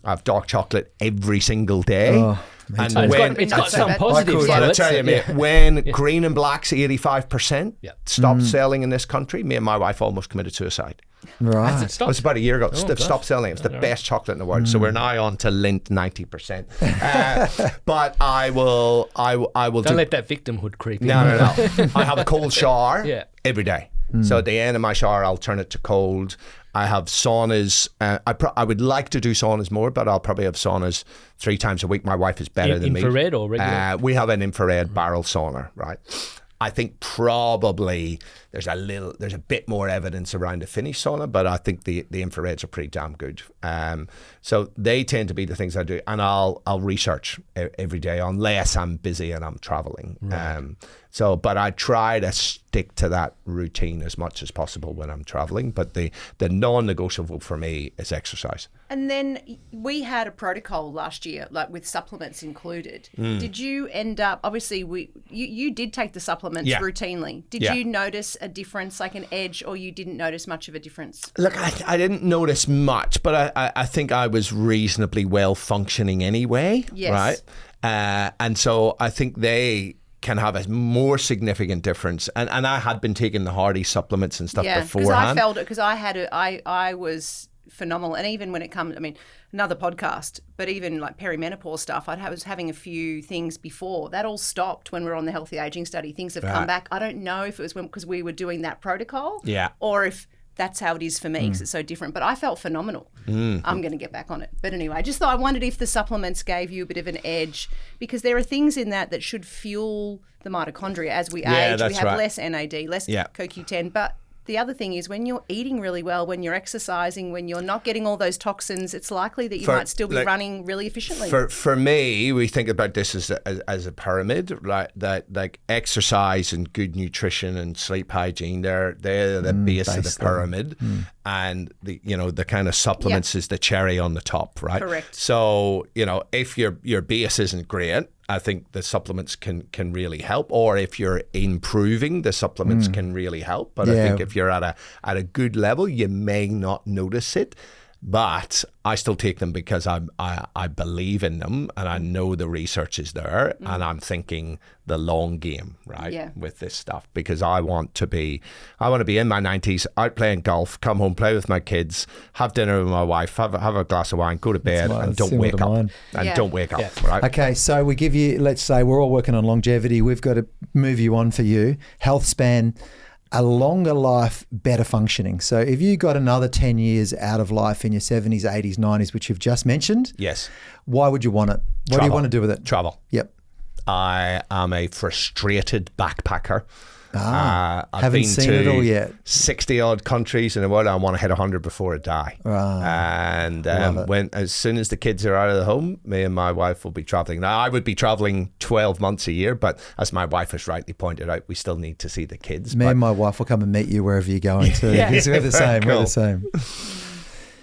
D: I have dark chocolate every single day.
C: Oh,
A: and it's got some positives.
D: But I tell you, mate, when green and black's 85% stopped selling in this country, me and my wife almost committed suicide.
C: Right.
D: It was about a year ago. They've stopped selling it. It's the best chocolate in the world. So we're now on to Lindt 90%. But I will
A: Don't let that victimhood creep in.
D: No. I have a cold shower every day. So at the end of my shower, I'll turn it to cold. I have saunas. I would like to do saunas more, but I'll probably have saunas 3 times a week. My wife is better than me.
A: Infrared or regular?
D: We have an infrared barrel sauna, right? I think probably there's a bit more evidence around the Finnish sauna, but I think the infrareds are pretty damn good. So they tend to be the things I do, and I'll research every day unless I'm busy and I'm traveling. Right. But I try to stick to that routine as much as possible when I'm traveling. But the non-negotiable for me is exercise.
B: And then we had a protocol last year, like with supplements included. Did you end up, obviously, you did take the supplements routinely. Did you notice a difference, like an edge, or you didn't notice much of a difference?
D: Look, I didn't notice much, but I think I was reasonably well functioning anyway.
B: Yes.
D: Right? And so I think they can have a more significant difference. And I had been taking the Hardy supplements and stuff beforehand.
B: Because I felt it, because I was phenomenal. And even when it comes, another podcast, but even like perimenopause stuff, I was having a few things before. That all stopped when we were on the healthy aging study. Things have come back. I don't know if it was because we were doing that protocol or if that's how it is for me because it's so different. But I felt phenomenal. I'm going to get back on it. But anyway, I wondered if the supplements gave you a bit of an edge because there are things in that should fuel the mitochondria as we age. We have less NAD, less CoQ10. But the other thing is when you're eating really well, when you're exercising, when you're not getting all those toxins, it's likely that you might still be running really efficiently.
D: For me, we think about this as a pyramid, right? That like exercise and good nutrition and sleep hygiene, they're the base of the pyramid. And the kind of supplements is the cherry on the top, right?
B: Correct.
D: So, if your base isn't great, I think the supplements can really help. Or if you're improving, the supplements can really help. But I think if you're at a good level, you may not notice it. But I still take them because I believe in them and I know the research is there and I'm thinking the long game, right? Yeah. With this stuff because I want to be in my 90s, out playing golf, come home, play with my kids, have dinner with my wife, have a glass of wine, go to bed and don't wake up. Don't wake up, right?
C: Okay, so we give you, let's say we're all working on longevity. We've got to move you on for you. Health span, a longer life, better functioning. So if you got another 10 years out of life in your 70s, 80s, 90s, which you've just mentioned,
D: yes,
C: why would you want it? What do you want to do with it?
D: Travel.
C: Yep.
D: I am a frustrated backpacker.
C: I've
D: haven't been
C: seen it all yet.
D: 60 odd countries in the world. I want to hit 100 before I die. And as soon as the kids are out of the home, me and my wife will be traveling. Now I would be traveling 12 months a year, but as my wife has rightly pointed out, we still need to see the kids.
C: Me and my wife will come and meet you wherever you're going to. We're the same. Cool. We're the same.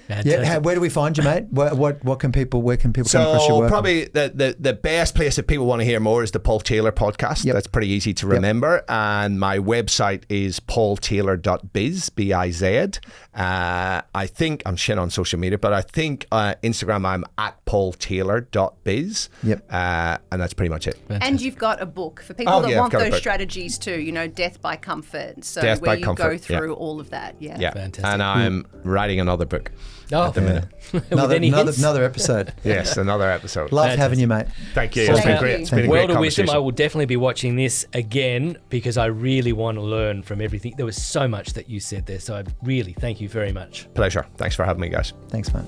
C: Yeah, where do we find you, mate? Where can people come across your work?
D: Probably the best place if people want to hear more is the Paul Taylor podcast. Yep. That's pretty easy to remember. Yep. And my website is paultaylor.biz, B-I-Z. I think I'm shit on social media, but I think Instagram I'm at paultaylor.biz.
C: Yep.
D: And that's pretty much it.
B: Fantastic. And you've got a book for people that want those strategies too, Death by Comfort. So Death where you go through all of that. Yeah.
D: Fantastic. And I'm writing another book. At the minute.
C: Another episode.
D: Yes, another episode.
C: Love having you, mate.
D: Thank you. It's been great. It's been a great conversation.
A: Wisdom. I will definitely be watching this again because I really want to learn from everything. There was so much that you said there, so I really thank you very much.
D: Pleasure. Thanks for having me, guys.
C: Thanks, mate.